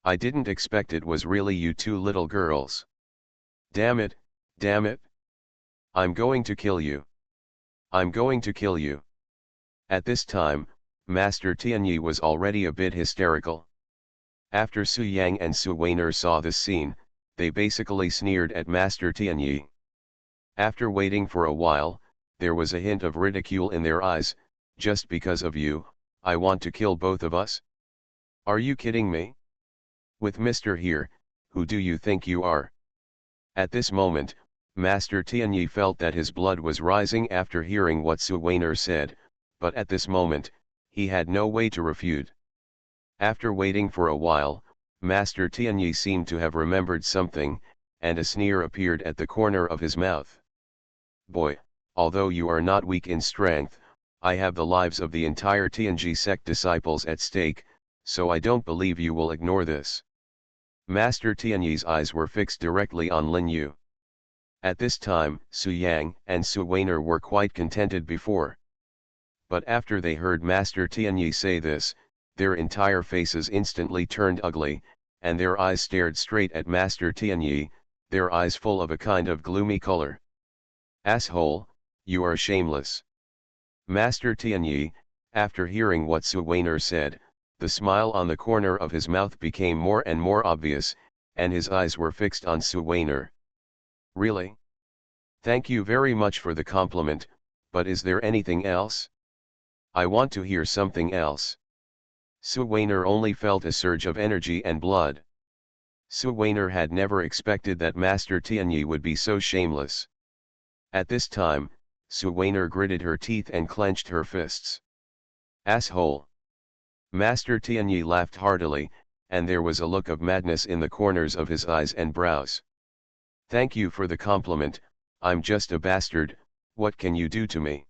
"I didn't expect it was really you two little girls. Damn it, damn it. I'm going to kill you. I'm going to kill you." At this time, Master Tianyi was already a bit hysterical. After Su Yang and Su Weiner saw this scene, they basically sneered at Master Tianyi. After waiting for a while, there was a hint of ridicule in their eyes. "Just because of you, I want to kill both of us? Are you kidding me? With Mr. here, who do you think you are?" At this moment, Master Tianyi felt that his blood was rising after hearing what Su Weiner said, but at this moment, he had no way to refute. After waiting for a while, Master Tianyi seemed to have remembered something, and a sneer appeared at the corner of his mouth. "Boy, although you are not weak in strength, I have the lives of the entire Tianji sect disciples at stake, so I don't believe you will ignore this." Master Tianyi's eyes were fixed directly on Lin Yu. At this time, Su Yang and Su Weiner were quite contented before. But after they heard Master Tianyi say this, their entire faces instantly turned ugly, and their eyes stared straight at Master Tianyi, their eyes full of a kind of gloomy color. "Asshole, you are shameless." Master Tianyi, after hearing what Su Weiner said, the smile on the corner of his mouth became more and more obvious, and his eyes were fixed on Su Weiner. "Really? Thank you very much for the compliment, but is there anything else? I want to hear something else." Su Weiner only felt a surge of energy and blood. Su Weiner had never expected that Master Tianyi would be so shameless. At this time, Su Weiner gritted her teeth and clenched her fists. "Asshole." Master Tianyi laughed heartily, and there was a look of madness in the corners of his eyes and brows. "Thank you for the compliment, I'm just a bastard, what can you do to me?"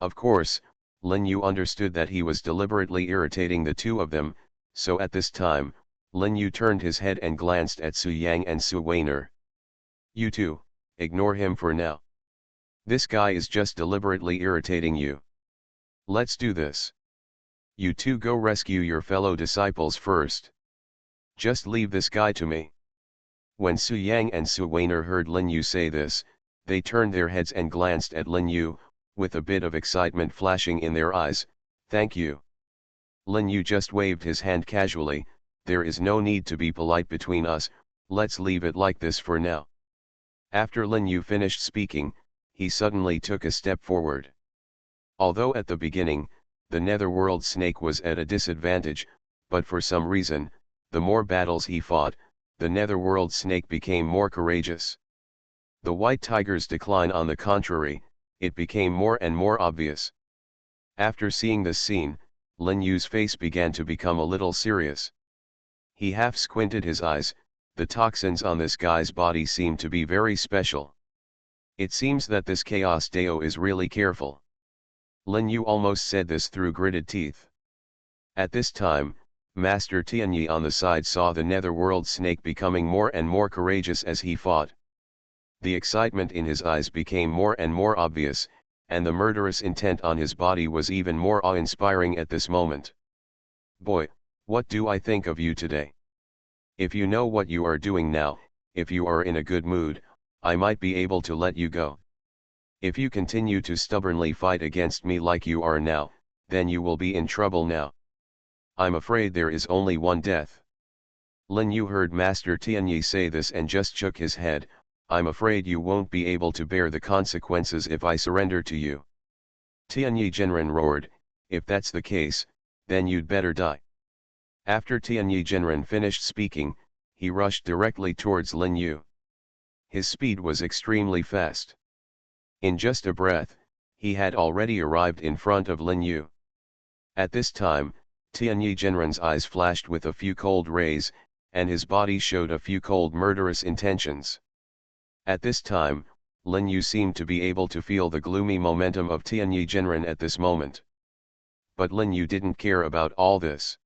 Of course, Lin Yu understood that he was deliberately irritating the two of them, so at this time, Lin Yu turned his head and glanced at Su Yang and Su Weiner. "You two, ignore him for now. This guy is just deliberately irritating you. Let's do this. You two go rescue your fellow disciples first. Just leave this guy to me." When Su Yang and Su Weiner heard Lin Yu say this, they turned their heads and glanced at Lin Yu, with a bit of excitement flashing in their eyes. "Thank you." Lin Yu just waved his hand casually. "There is no need to be polite between us, let's leave it like this for now." After Lin Yu finished speaking, he suddenly took a step forward. Although at the beginning, the netherworld snake was at a disadvantage, but for some reason, the more battles he fought, the netherworld snake became more courageous. The white tiger's decline, on the contrary, it became more and more obvious. After seeing this scene, Lin Yu's face began to become a little serious. He half squinted his eyes. The toxins on this guy's body seemed to be very special. It seems that this Chaos Dao is really careful. Lin Yu almost said this through gritted teeth. At this time, Master Tianyi on the side saw the netherworld snake becoming more and more courageous as he fought. The excitement in his eyes became more and more obvious, and the murderous intent on his body was even more awe-inspiring at this moment. Boy, what do I think of you today? If you know what you are doing now, if you are in a good mood, I might be able to let you go. If you continue to stubbornly fight against me like you are now, then you will be in trouble now. I'm afraid there is only one death. Lin Yu heard Master Tianyi say this and just shook his head. I'm afraid you won't be able to bear the consequences if I surrender to you. Tianyi Genren roared, if that's the case, then you'd better die. After Tianyi Genren finished speaking, he rushed directly towards Lin Yu. His speed was extremely fast. In just a breath, he had already arrived in front of Lin Yu. At this time, Tianyi Genren's eyes flashed with a few cold rays, and his body showed a few cold murderous intentions. At this time, Lin Yu seemed to be able to feel the gloomy momentum of Tianyi Genren at this moment. But Lin Yu didn't care about all this.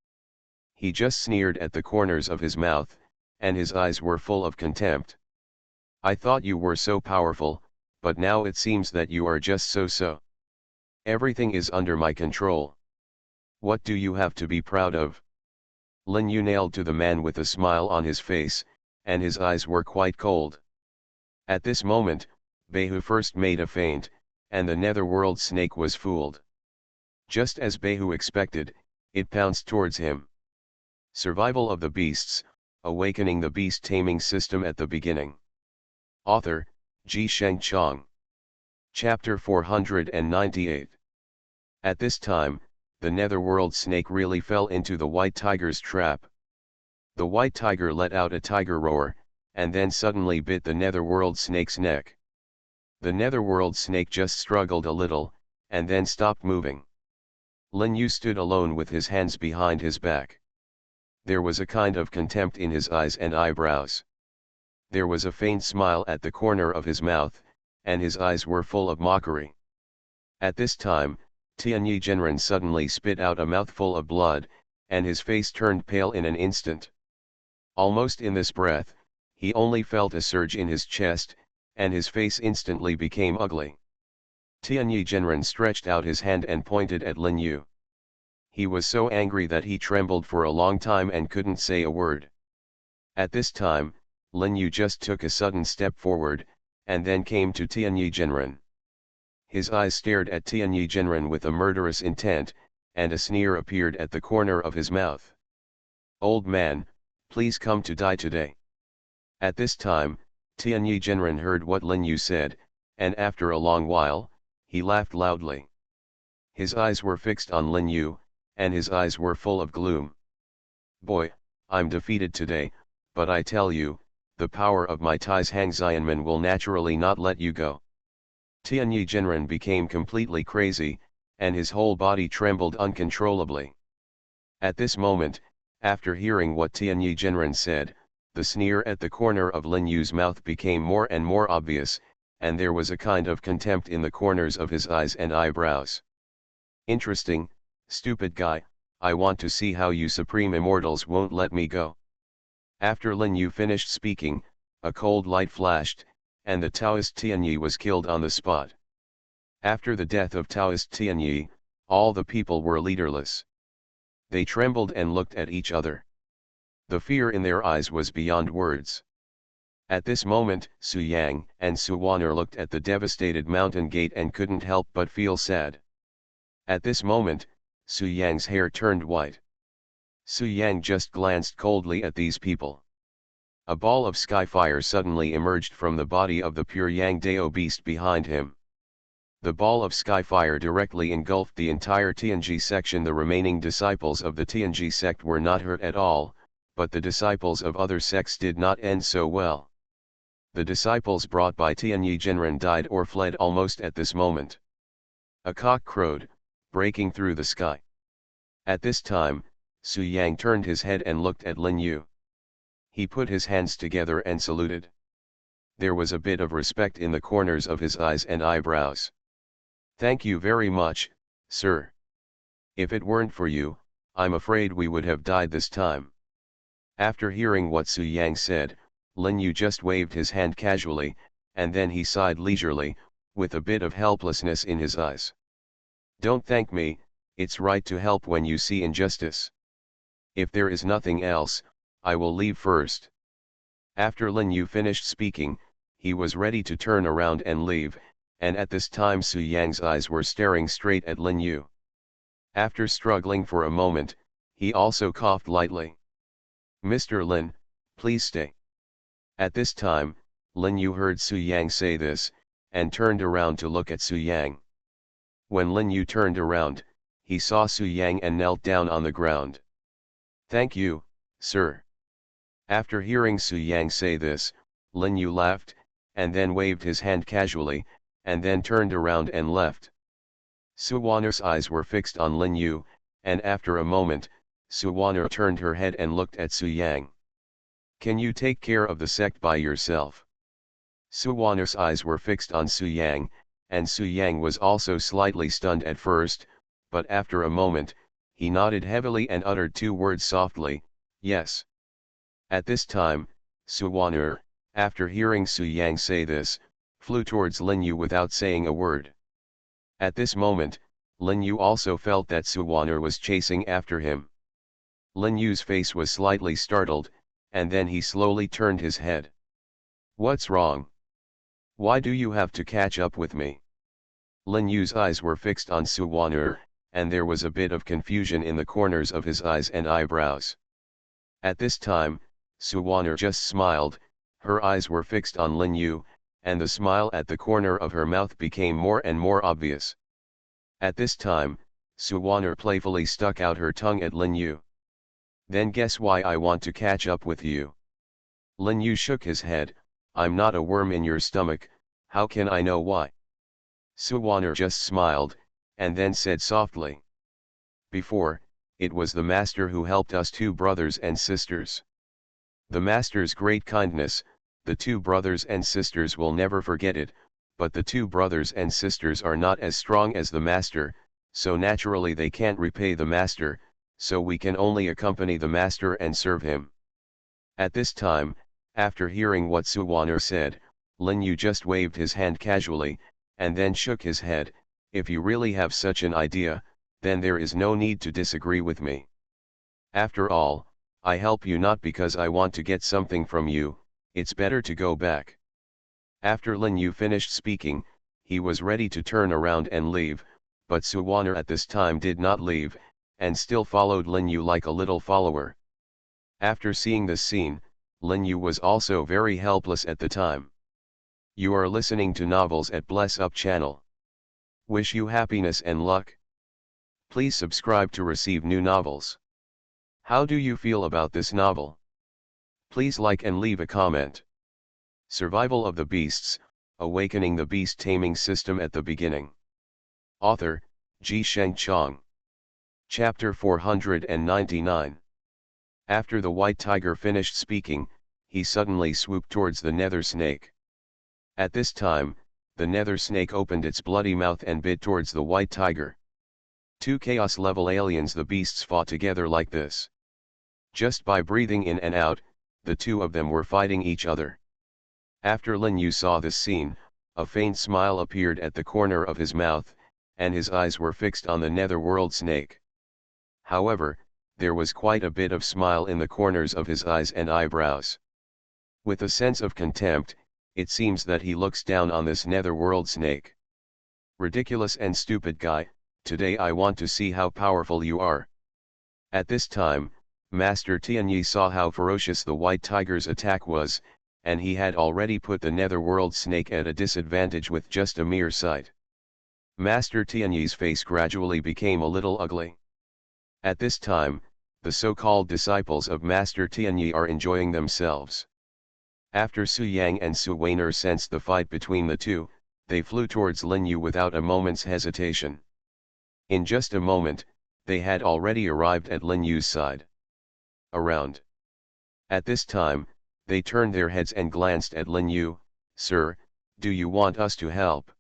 He just sneered at the corners of his mouth, and his eyes were full of contempt. I thought you were so powerful, but now it seems that you are just so-so. Everything is under my control. What do you have to be proud of? Lin Yu nailed to the man with a smile on his face, and his eyes were quite cold. At this moment, Behu first made a feint, and the netherworld snake was fooled. Just as Behu expected, it pounced towards him. Survival of the Beasts, Awakening the Beast Taming System at the Beginning. Author, Ji Sheng Chong. Chapter 498. At this time, the netherworld snake really fell into the white tiger's trap. The white tiger let out a tiger roar, and then suddenly bit the netherworld snake's neck. The netherworld snake just struggled a little, and then stopped moving. Lin Yu stood alone with his hands behind his back. There was a kind of contempt in his eyes and eyebrows. There was a faint smile at the corner of his mouth, and his eyes were full of mockery. At this time, Tianyi Genren suddenly spit out a mouthful of blood, and his face turned pale in an instant. Almost in this breath, he only felt a surge in his chest, and his face instantly became ugly. Tianyi Genren stretched out his hand and pointed at Lin Yu. He was so angry that he trembled for a long time and couldn't say a word. At this time, Lin Yu just took a sudden step forward, and then came to Tianyi Genren. His eyes stared at Tianyi Genren with a murderous intent, and a sneer appeared at the corner of his mouth. Old man, please come to die today. At this time, Tianyi Genren heard what Lin Yu said, and after a long while, he laughed loudly. His eyes were fixed on Lin Yu, and his eyes were full of gloom. Boy, I'm defeated today, but I tell you, the power of my Tai's Hangxianmen will naturally not let you go. Tianyi Genren became completely crazy, and his whole body trembled uncontrollably. At this moment, after hearing what Tianyi Genren said, the sneer at the corner of Lin Yu's mouth became more and more obvious, and there was a kind of contempt in the corners of his eyes and eyebrows. Interesting, stupid guy, I want to see how you supreme immortals won't let me go. After Lin Yu finished speaking, a cold light flashed, and the Taoist Tianyi was killed on the spot. After the death of Taoist Tianyi, all the people were leaderless. They trembled and looked at each other. The fear in their eyes was beyond words. At this moment, Su Yang and Su Waner looked at the devastated mountain gate and couldn't help but feel sad. At this moment, Su Yang's hair turned white. Su Yang just glanced coldly at these people. A ball of sky fire suddenly emerged from the body of the pure Yang Dao beast behind him. The ball of sky fire directly engulfed the entire Tianji section. The remaining disciples of the Tianji sect were not hurt at all, but the disciples of other sects did not end so well. The disciples brought by Tianyi Jinren died or fled almost at this moment. A cock crowed, breaking through the sky. At this time, Su Yang turned his head and looked at Lin Yu. He put his hands together and saluted. There was a bit of respect in the corners of his eyes and eyebrows. "Thank you very much, sir. If it weren't for you, I'm afraid we would have died this time." After hearing what Su Yang said, Lin Yu just waved his hand casually, and then he sighed leisurely, with a bit of helplessness in his eyes. "Don't thank me, it's right to help when you see injustice. If there is nothing else, I will leave first." After Lin Yu finished speaking, he was ready to turn around and leave, and at this time Su Yang's eyes were staring straight at Lin Yu. After struggling for a moment, he also coughed lightly. "Mr. Lin, please stay." At this time, Lin Yu heard Su Yang say this, and turned around to look at Su Yang. When Lin Yu turned around, he saw Su Yang and knelt down on the ground. "Thank you, sir." After hearing Su Yang say this, Lin Yu laughed, and then waved his hand casually, and then turned around and left. Su Wanner's eyes were fixed on Lin Yu, and after a moment, Su Wanner turned her head and looked at Su Yang. "Can you take care of the sect by yourself?" Su Wanner's eyes were fixed on Su Yang, and Su Yang was also slightly stunned at first, but after a moment, he nodded heavily and uttered two words softly, "Yes." At this time, Su Wanner, after hearing Su Yang say this, flew towards Lin Yu without saying a word. At this moment, Lin Yu also felt that Su Wanner was chasing after him. Lin Yu's face was slightly startled, and then he slowly turned his head. "What's wrong? Why do you have to catch up with me?" Lin Yu's eyes were fixed on Su Wanner, and there was a bit of confusion in the corners of his eyes and eyebrows. At this time, Su Wanner just smiled, her eyes were fixed on Lin Yu, and the smile at the corner of her mouth became more and more obvious. At this time, Su Wanner playfully stuck out her tongue at Lin Yu. "Then guess why I want to catch up with you." Lin Yu shook his head, "I'm not a worm in your stomach, how can I know why?" Su Wanner just smiled, and then said softly, "Before, it was the master who helped us two brothers and sisters. The master's great kindness, the two brothers and sisters will never forget it, but the two brothers and sisters are not as strong as the master, so naturally they can't repay the master, so we can only accompany the master and serve him." At this time, after hearing what Su Wanner said, Lin Yu just waved his hand casually, and then shook his head, "If you really have such an idea, then there is no need to disagree with me. After all, I help you not because I want to get something from you, it's better to go back." After Lin Yu finished speaking, he was ready to turn around and leave, but Su Wanner at this time did not leave, and still followed Lin Yu like a little follower. After seeing this scene, Lin Yu was also very helpless at the time. You are listening to Novels at Bless Up channel. Wish you happiness and luck. Please subscribe to receive new novels. How do you feel about this novel? Please like and leave a comment. Survival of the Beasts, Awakening the Beast Taming System at the Beginning. Author, Ji Sheng Chong. Chapter 499. After the white tiger finished speaking, he suddenly swooped towards the nether snake. At this time, the nether snake opened its bloody mouth and bit towards the white tiger. Two chaos-level aliens, the beasts, fought together like this. Just by breathing in and out, the two of them were fighting each other. After Lin Yu saw this scene, a faint smile appeared at the corner of his mouth, and his eyes were fixed on the netherworld snake. However, there was quite a bit of smile in the corners of his eyes and eyebrows. With a sense of contempt, it seems that he looks down on this netherworld snake. "Ridiculous and stupid guy, today I want to see how powerful you are." At this time, Master Tianyi saw how ferocious the white tiger's attack was, and he had already put the netherworld snake at a disadvantage with just a mere sight. Master Tianyi's face gradually became a little ugly. At this time, the so-called disciples of Master Tianyi are enjoying themselves. After Su Yang and Su Weiner sensed the fight between the two, they flew towards Lin Yu without a moment's hesitation. In just a moment, they had already arrived at Lin Yu's side. Around. At this time, they turned their heads and glanced at Lin Yu. "Sir, do you want us to help?"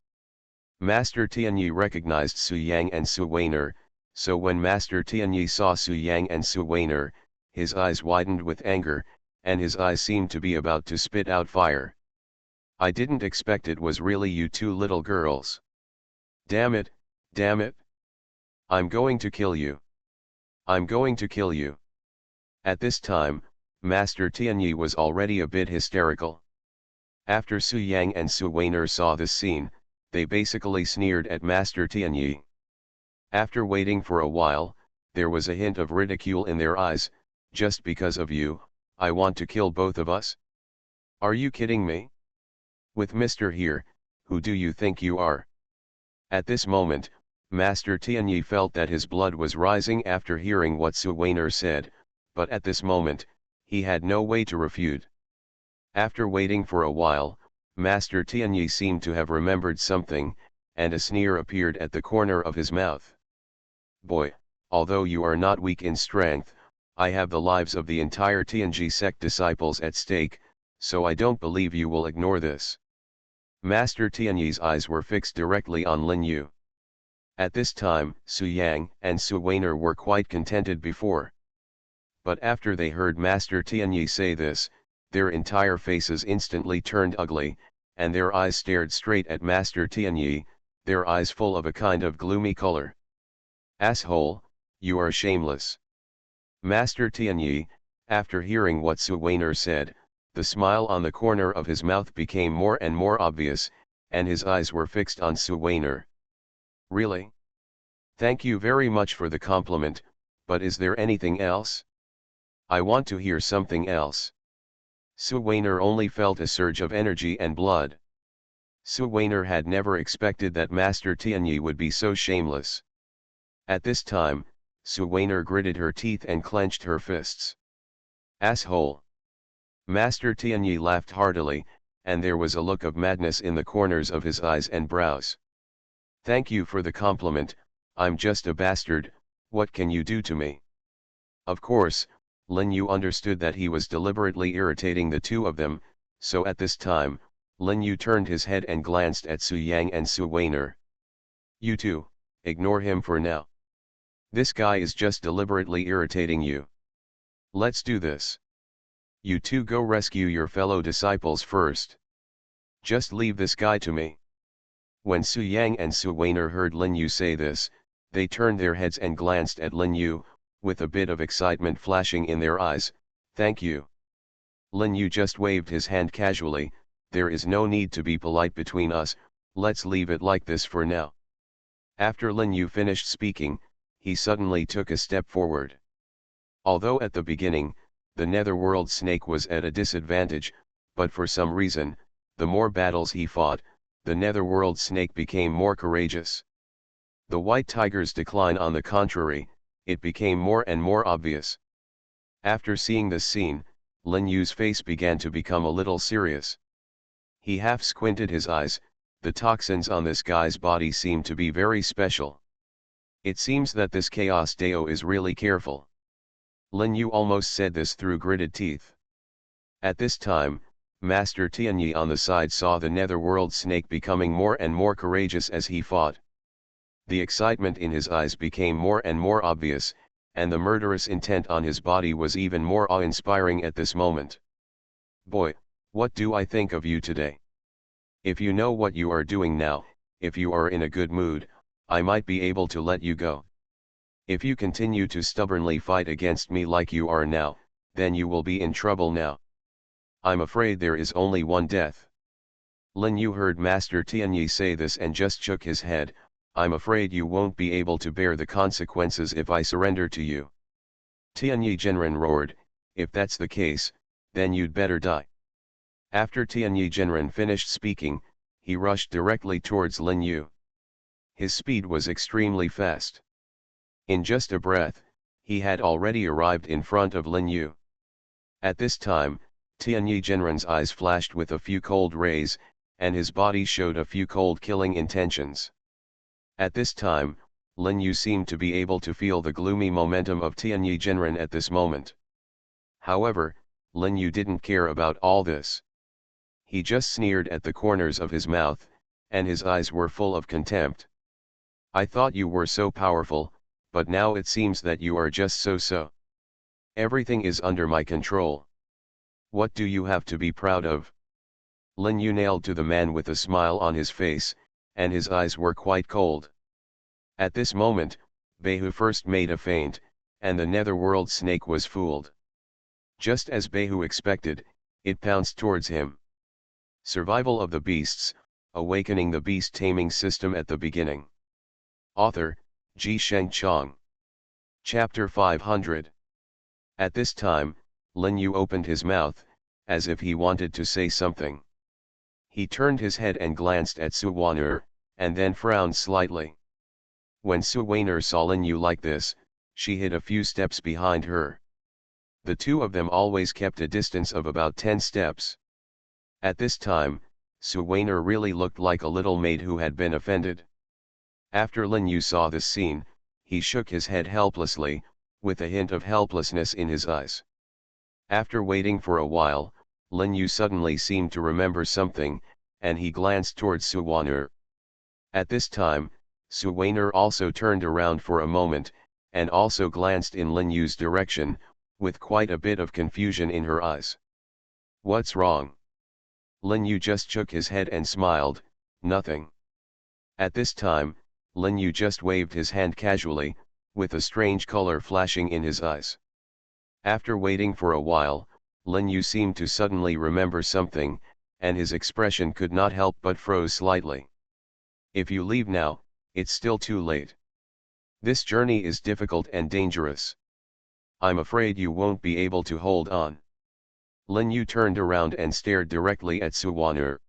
Master Tianyi recognized Su Yang and Su Weiner, so when Master Tianyi saw Su Yang and Su Weiner, his eyes widened with anger, and his eyes seemed to be about to spit out fire. "I didn't expect it was really you two little girls. Damn it, damn it. I'm going to kill you. I'm going to kill you." At this time, Master Tianyi was already a bit hysterical. After Su Yang and Su Weiner saw this scene, they basically sneered at Master Tianyi. After waiting for a while, there was a hint of ridicule in their eyes. "Just because of you, I want to kill both of us? Are you kidding me? With Mr. here, who do you think you are?" At this moment, Master Tianyi felt that his blood was rising after hearing what Su Weiner said, but at this moment, he had no way to refute. After waiting for a while, Master Tianyi seemed to have remembered something, and a sneer appeared at the corner of his mouth. "Boy, although you are not weak in strength, I have the lives of the entire Tianji sect disciples at stake, so I don't believe you will ignore this." Master Tianyi's eyes were fixed directly on Lin Yu. At this time, Su Yang and Su Weiner were quite contented before. But after they heard Master Tianyi say this, their entire faces instantly turned ugly, and their eyes stared straight at Master Tianyi, their eyes full of a kind of gloomy color. "Asshole, you are shameless." Master Tianyi, after hearing what Su Weiner said, the smile on the corner of his mouth became more and more obvious, and his eyes were fixed on Su Weiner. "Really? Thank you very much for the compliment, but is there anything else? I want to hear something else." Su Weiner only felt a surge of energy and blood. Su Weiner had never expected that Master Tianyi would be so shameless. At this time, Su Weiner gritted her teeth and clenched her fists. "Asshole." Master Tianyi laughed heartily, and there was a look of madness in the corners of his eyes and brows. "Thank you for the compliment, I'm just a bastard, what can you do to me?" Of course, Lin Yu understood that he was deliberately irritating the two of them, so at this time, Lin Yu turned his head and glanced at Su Yang and Su Weiner. "You two, ignore him for now. This guy is just deliberately irritating you. Let's do this. You two go rescue your fellow disciples first. Just leave this guy to me." When Su Yang and Su Weiner heard Lin Yu say this, they turned their heads and glanced at Lin Yu, with a bit of excitement flashing in their eyes. "Thank you." Lin Yu just waved his hand casually. "There is no need to be polite between us, let's leave it like this for now." After Lin Yu finished speaking, he suddenly took a step forward. Although at the beginning, the Netherworld snake was at a disadvantage, but for some reason, the more battles he fought, the Netherworld snake became more courageous. The white tiger's decline, on the contrary, it became more and more obvious. After seeing this scene, Lin Yu's face began to become a little serious. He half squinted his eyes. The toxins on this guy's body seem to be very special. It seems that this Chaos Dao is really careful. Lin Yu almost said this through gritted teeth. At this time, Master Tianyi on the side saw the Netherworld snake becoming more and more courageous as he fought. The excitement in his eyes became more and more obvious, and the murderous intent on his body was even more awe-inspiring at this moment. "Boy, what do I think of you today? If you know what you are doing now, if you are in a good mood, I might be able to let you go. If you continue to stubbornly fight against me like you are now, then you will be in trouble now. I'm afraid there is only one death." Lin Yu heard Master Tianyi say this and just shook his head. "I'm afraid you won't be able to bear the consequences if I surrender to you." Tianyi Genren roared, "If that's the case, then you'd better die." After Tianyi Genren finished speaking, he rushed directly towards Lin Yu. His speed was extremely fast. In just a breath, he had already arrived in front of Lin Yu. At this time, Tianyi Genren's eyes flashed with a few cold rays, and his body showed a few cold killing intentions. At this time, Lin Yu seemed to be able to feel the gloomy momentum of Tianyi Genren at this moment. However, Lin Yu didn't care about all this. He just sneered at the corners of his mouth, and his eyes were full of contempt. I thought you were so powerful, but now it seems that you are just so-so. Everything is under my control. What do you have to be proud of? Lin Yu nailed to the man with a smile on his face, and his eyes were quite cold. At this moment, Behu first made a feint, and the netherworld snake was fooled. Just as Behu expected, it pounced towards him. Survival of the Beasts, Awakening the Beast Taming System at the beginning. Author, Ji Chang. Chapter 500. At this time, Lin Yu opened his mouth, as if he wanted to say something. He turned his head and glanced at Su Wan'er, and then frowned slightly. When Su Wan'er saw Lin Yu like this, she hid a few steps behind her. The two of them always kept a distance of about 10 steps. At this time, Su Wan'er really looked like a little maid who had been offended. After Lin Yu saw this scene, he shook his head helplessly, with a hint of helplessness in his eyes. After waiting for a while, Lin Yu suddenly seemed to remember something, and he glanced towards Su Wan'er. At this time, Su Wan'er also turned around for a moment, and also glanced in Lin Yu's direction, with quite a bit of confusion in her eyes. What's wrong? Lin Yu just shook his head and smiled, nothing. At this time, Lin Yu just waved his hand casually, with a strange color flashing in his eyes. After waiting for a while, Lin Yu seemed to suddenly remember something, and his expression could not help but froze slightly. If you leave now, it's still too late. This journey is difficult and dangerous. I'm afraid you won't be able to hold on. Lin Yu turned around and stared directly at Su Wan'er.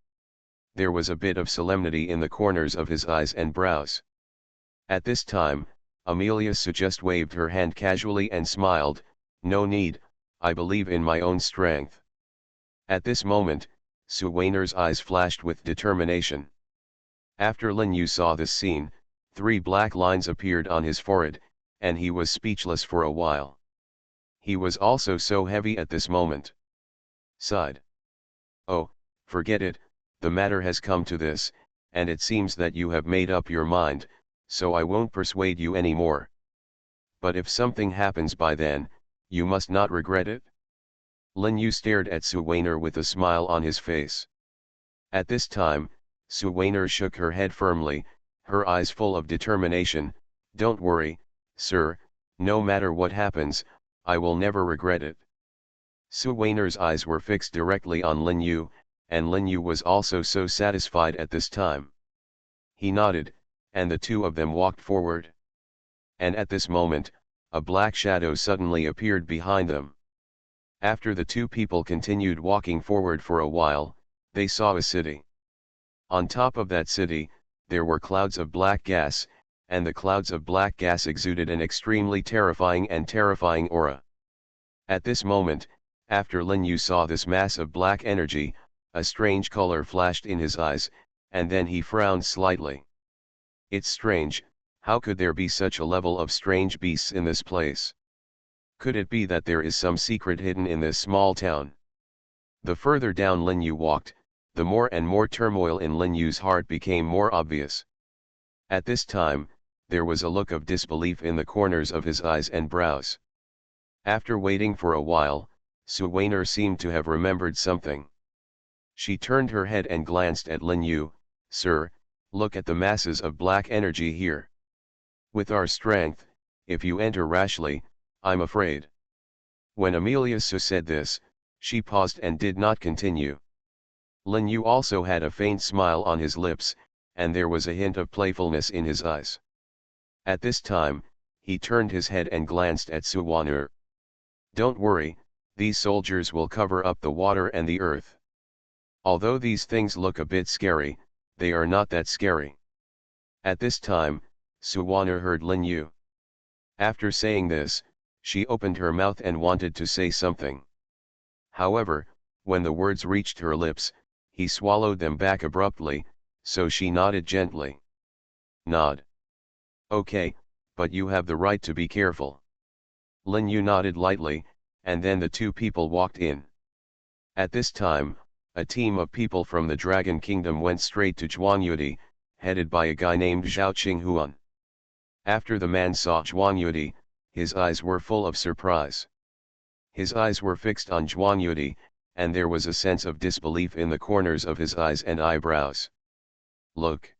There was a bit of solemnity in the corners of his eyes and brows. At this time, Amelia Su just waved her hand casually and smiled, no need, I believe in my own strength. At this moment, Su Wan'er's eyes flashed with determination. After Lin Yu saw this scene, 3 black lines appeared on his forehead, and he was speechless for a while. He was also so heavy at this moment. Sighed. Oh, forget it, the matter has come to this, and it seems that you have made up your mind, so I won't persuade you anymore. But if something happens by then, you must not regret it. Lin Yu stared at Su Wan'er with a smile on his face. At this time, Su Wan'er shook her head firmly, her eyes full of determination. Don't worry, sir, no matter what happens, I will never regret it. Su Wan'er's eyes were fixed directly on Lin Yu, and Lin Yu was also so satisfied at this time. He nodded, and the two of them walked forward. And at this moment, a black shadow suddenly appeared behind them. After the two people continued walking forward for a while, they saw a city. On top of that city, there were clouds of black gas, and the clouds of black gas exuded an extremely terrifying aura. At this moment, after Lin Yu saw this mass of black energy, a strange color flashed in his eyes, and then he frowned slightly. It's strange, how could there be such a level of strange beasts in this place? Could it be that there is some secret hidden in this small town? The further down Lin Yu walked, the more and more turmoil in Lin Yu's heart became more obvious. At this time, there was a look of disbelief in the corners of his eyes and brows. After waiting for a while, Su Wan'er seemed to have remembered something. She turned her head and glanced at Lin Yu. Sir, look at the masses of black energy here. With our strength, if you enter rashly, I'm afraid. When Amelia Su said this, she paused and did not continue. Lin Yu also had a faint smile on his lips, and there was a hint of playfulness in his eyes. At this time, he turned his head and glanced at Su Wan'er. Don't worry, these soldiers will cover up the water and the earth. Although these things look a bit scary, they are not that scary. At this time, Su Wan'er heard Lin Yu. After saying this, she opened her mouth and wanted to say something. However, When the words reached her lips, he swallowed them back abruptly, so she nodded gently. Nod. Okay, but you have the right to be careful. Lin Yu nodded lightly, and then the two people walked in. At this time, a team of people from the Dragon Kingdom went straight to Zhuangyudi, headed by a guy named Zhao Qinghuan. After the man saw Zhuangyudi, his eyes were full of surprise. His eyes were fixed on Zhuangyudi, and there was a sense of disbelief in the corners of his eyes and eyebrows. Look!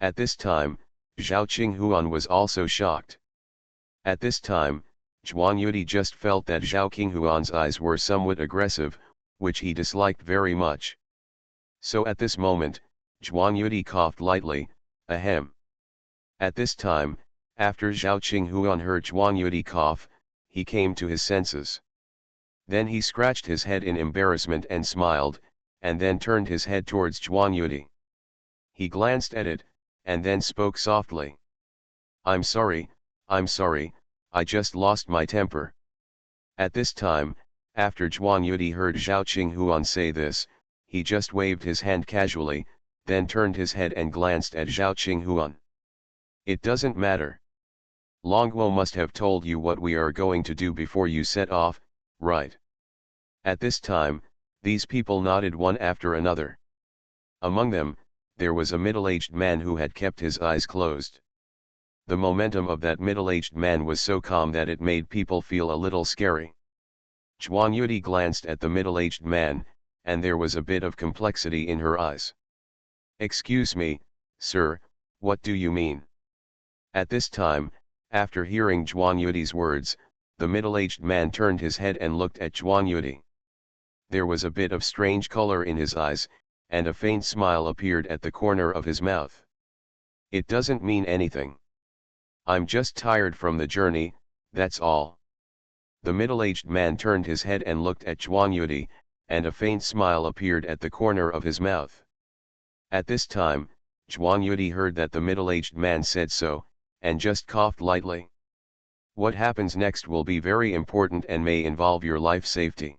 At this time, Zhao Qinghuan was also shocked. At this time, Zhuangyudi just felt that Zhao Qinghuan's eyes were somewhat aggressive, which he disliked very much. So at this moment, Zhuangyudi coughed lightly, ahem. At this time, after Zhao Qinghuan heard Zhuangyudi cough, he came to his senses. Then he scratched his head in embarrassment and smiled, and then turned his head towards Zhuangyudi. He glanced at it, and then spoke softly. I'm sorry, I just lost my temper. At this time, after Zhuangyudi heard Zhao Qinghuan say this, he just waved his hand casually, then turned his head and glanced at Zhao Qinghuan. It doesn't matter. Longguo must have told you what we are going to do before you set off, right? At this time, these people nodded one after another. Among them, there was a middle-aged man who had kept his eyes closed. The momentum of that middle-aged man was so calm that it made people feel a little scary. Zhuangyudi glanced at the middle-aged man, and there was a bit of complexity in her eyes. Excuse me, sir, what do you mean? At this time, after hearing Zhuangyudi's words, the middle-aged man turned his head and looked at Zhuangyudi. There was a bit of strange color in his eyes, and a faint smile appeared at the corner of his mouth. It doesn't mean anything. I'm just tired from the journey, that's all. The middle-aged man turned his head and looked at Zhuangyudi, and a faint smile appeared at the corner of his mouth. At this time, Zhuangyudi heard that the middle-aged man said so, and just coughed lightly. What happens next will be very important and may involve your life safety.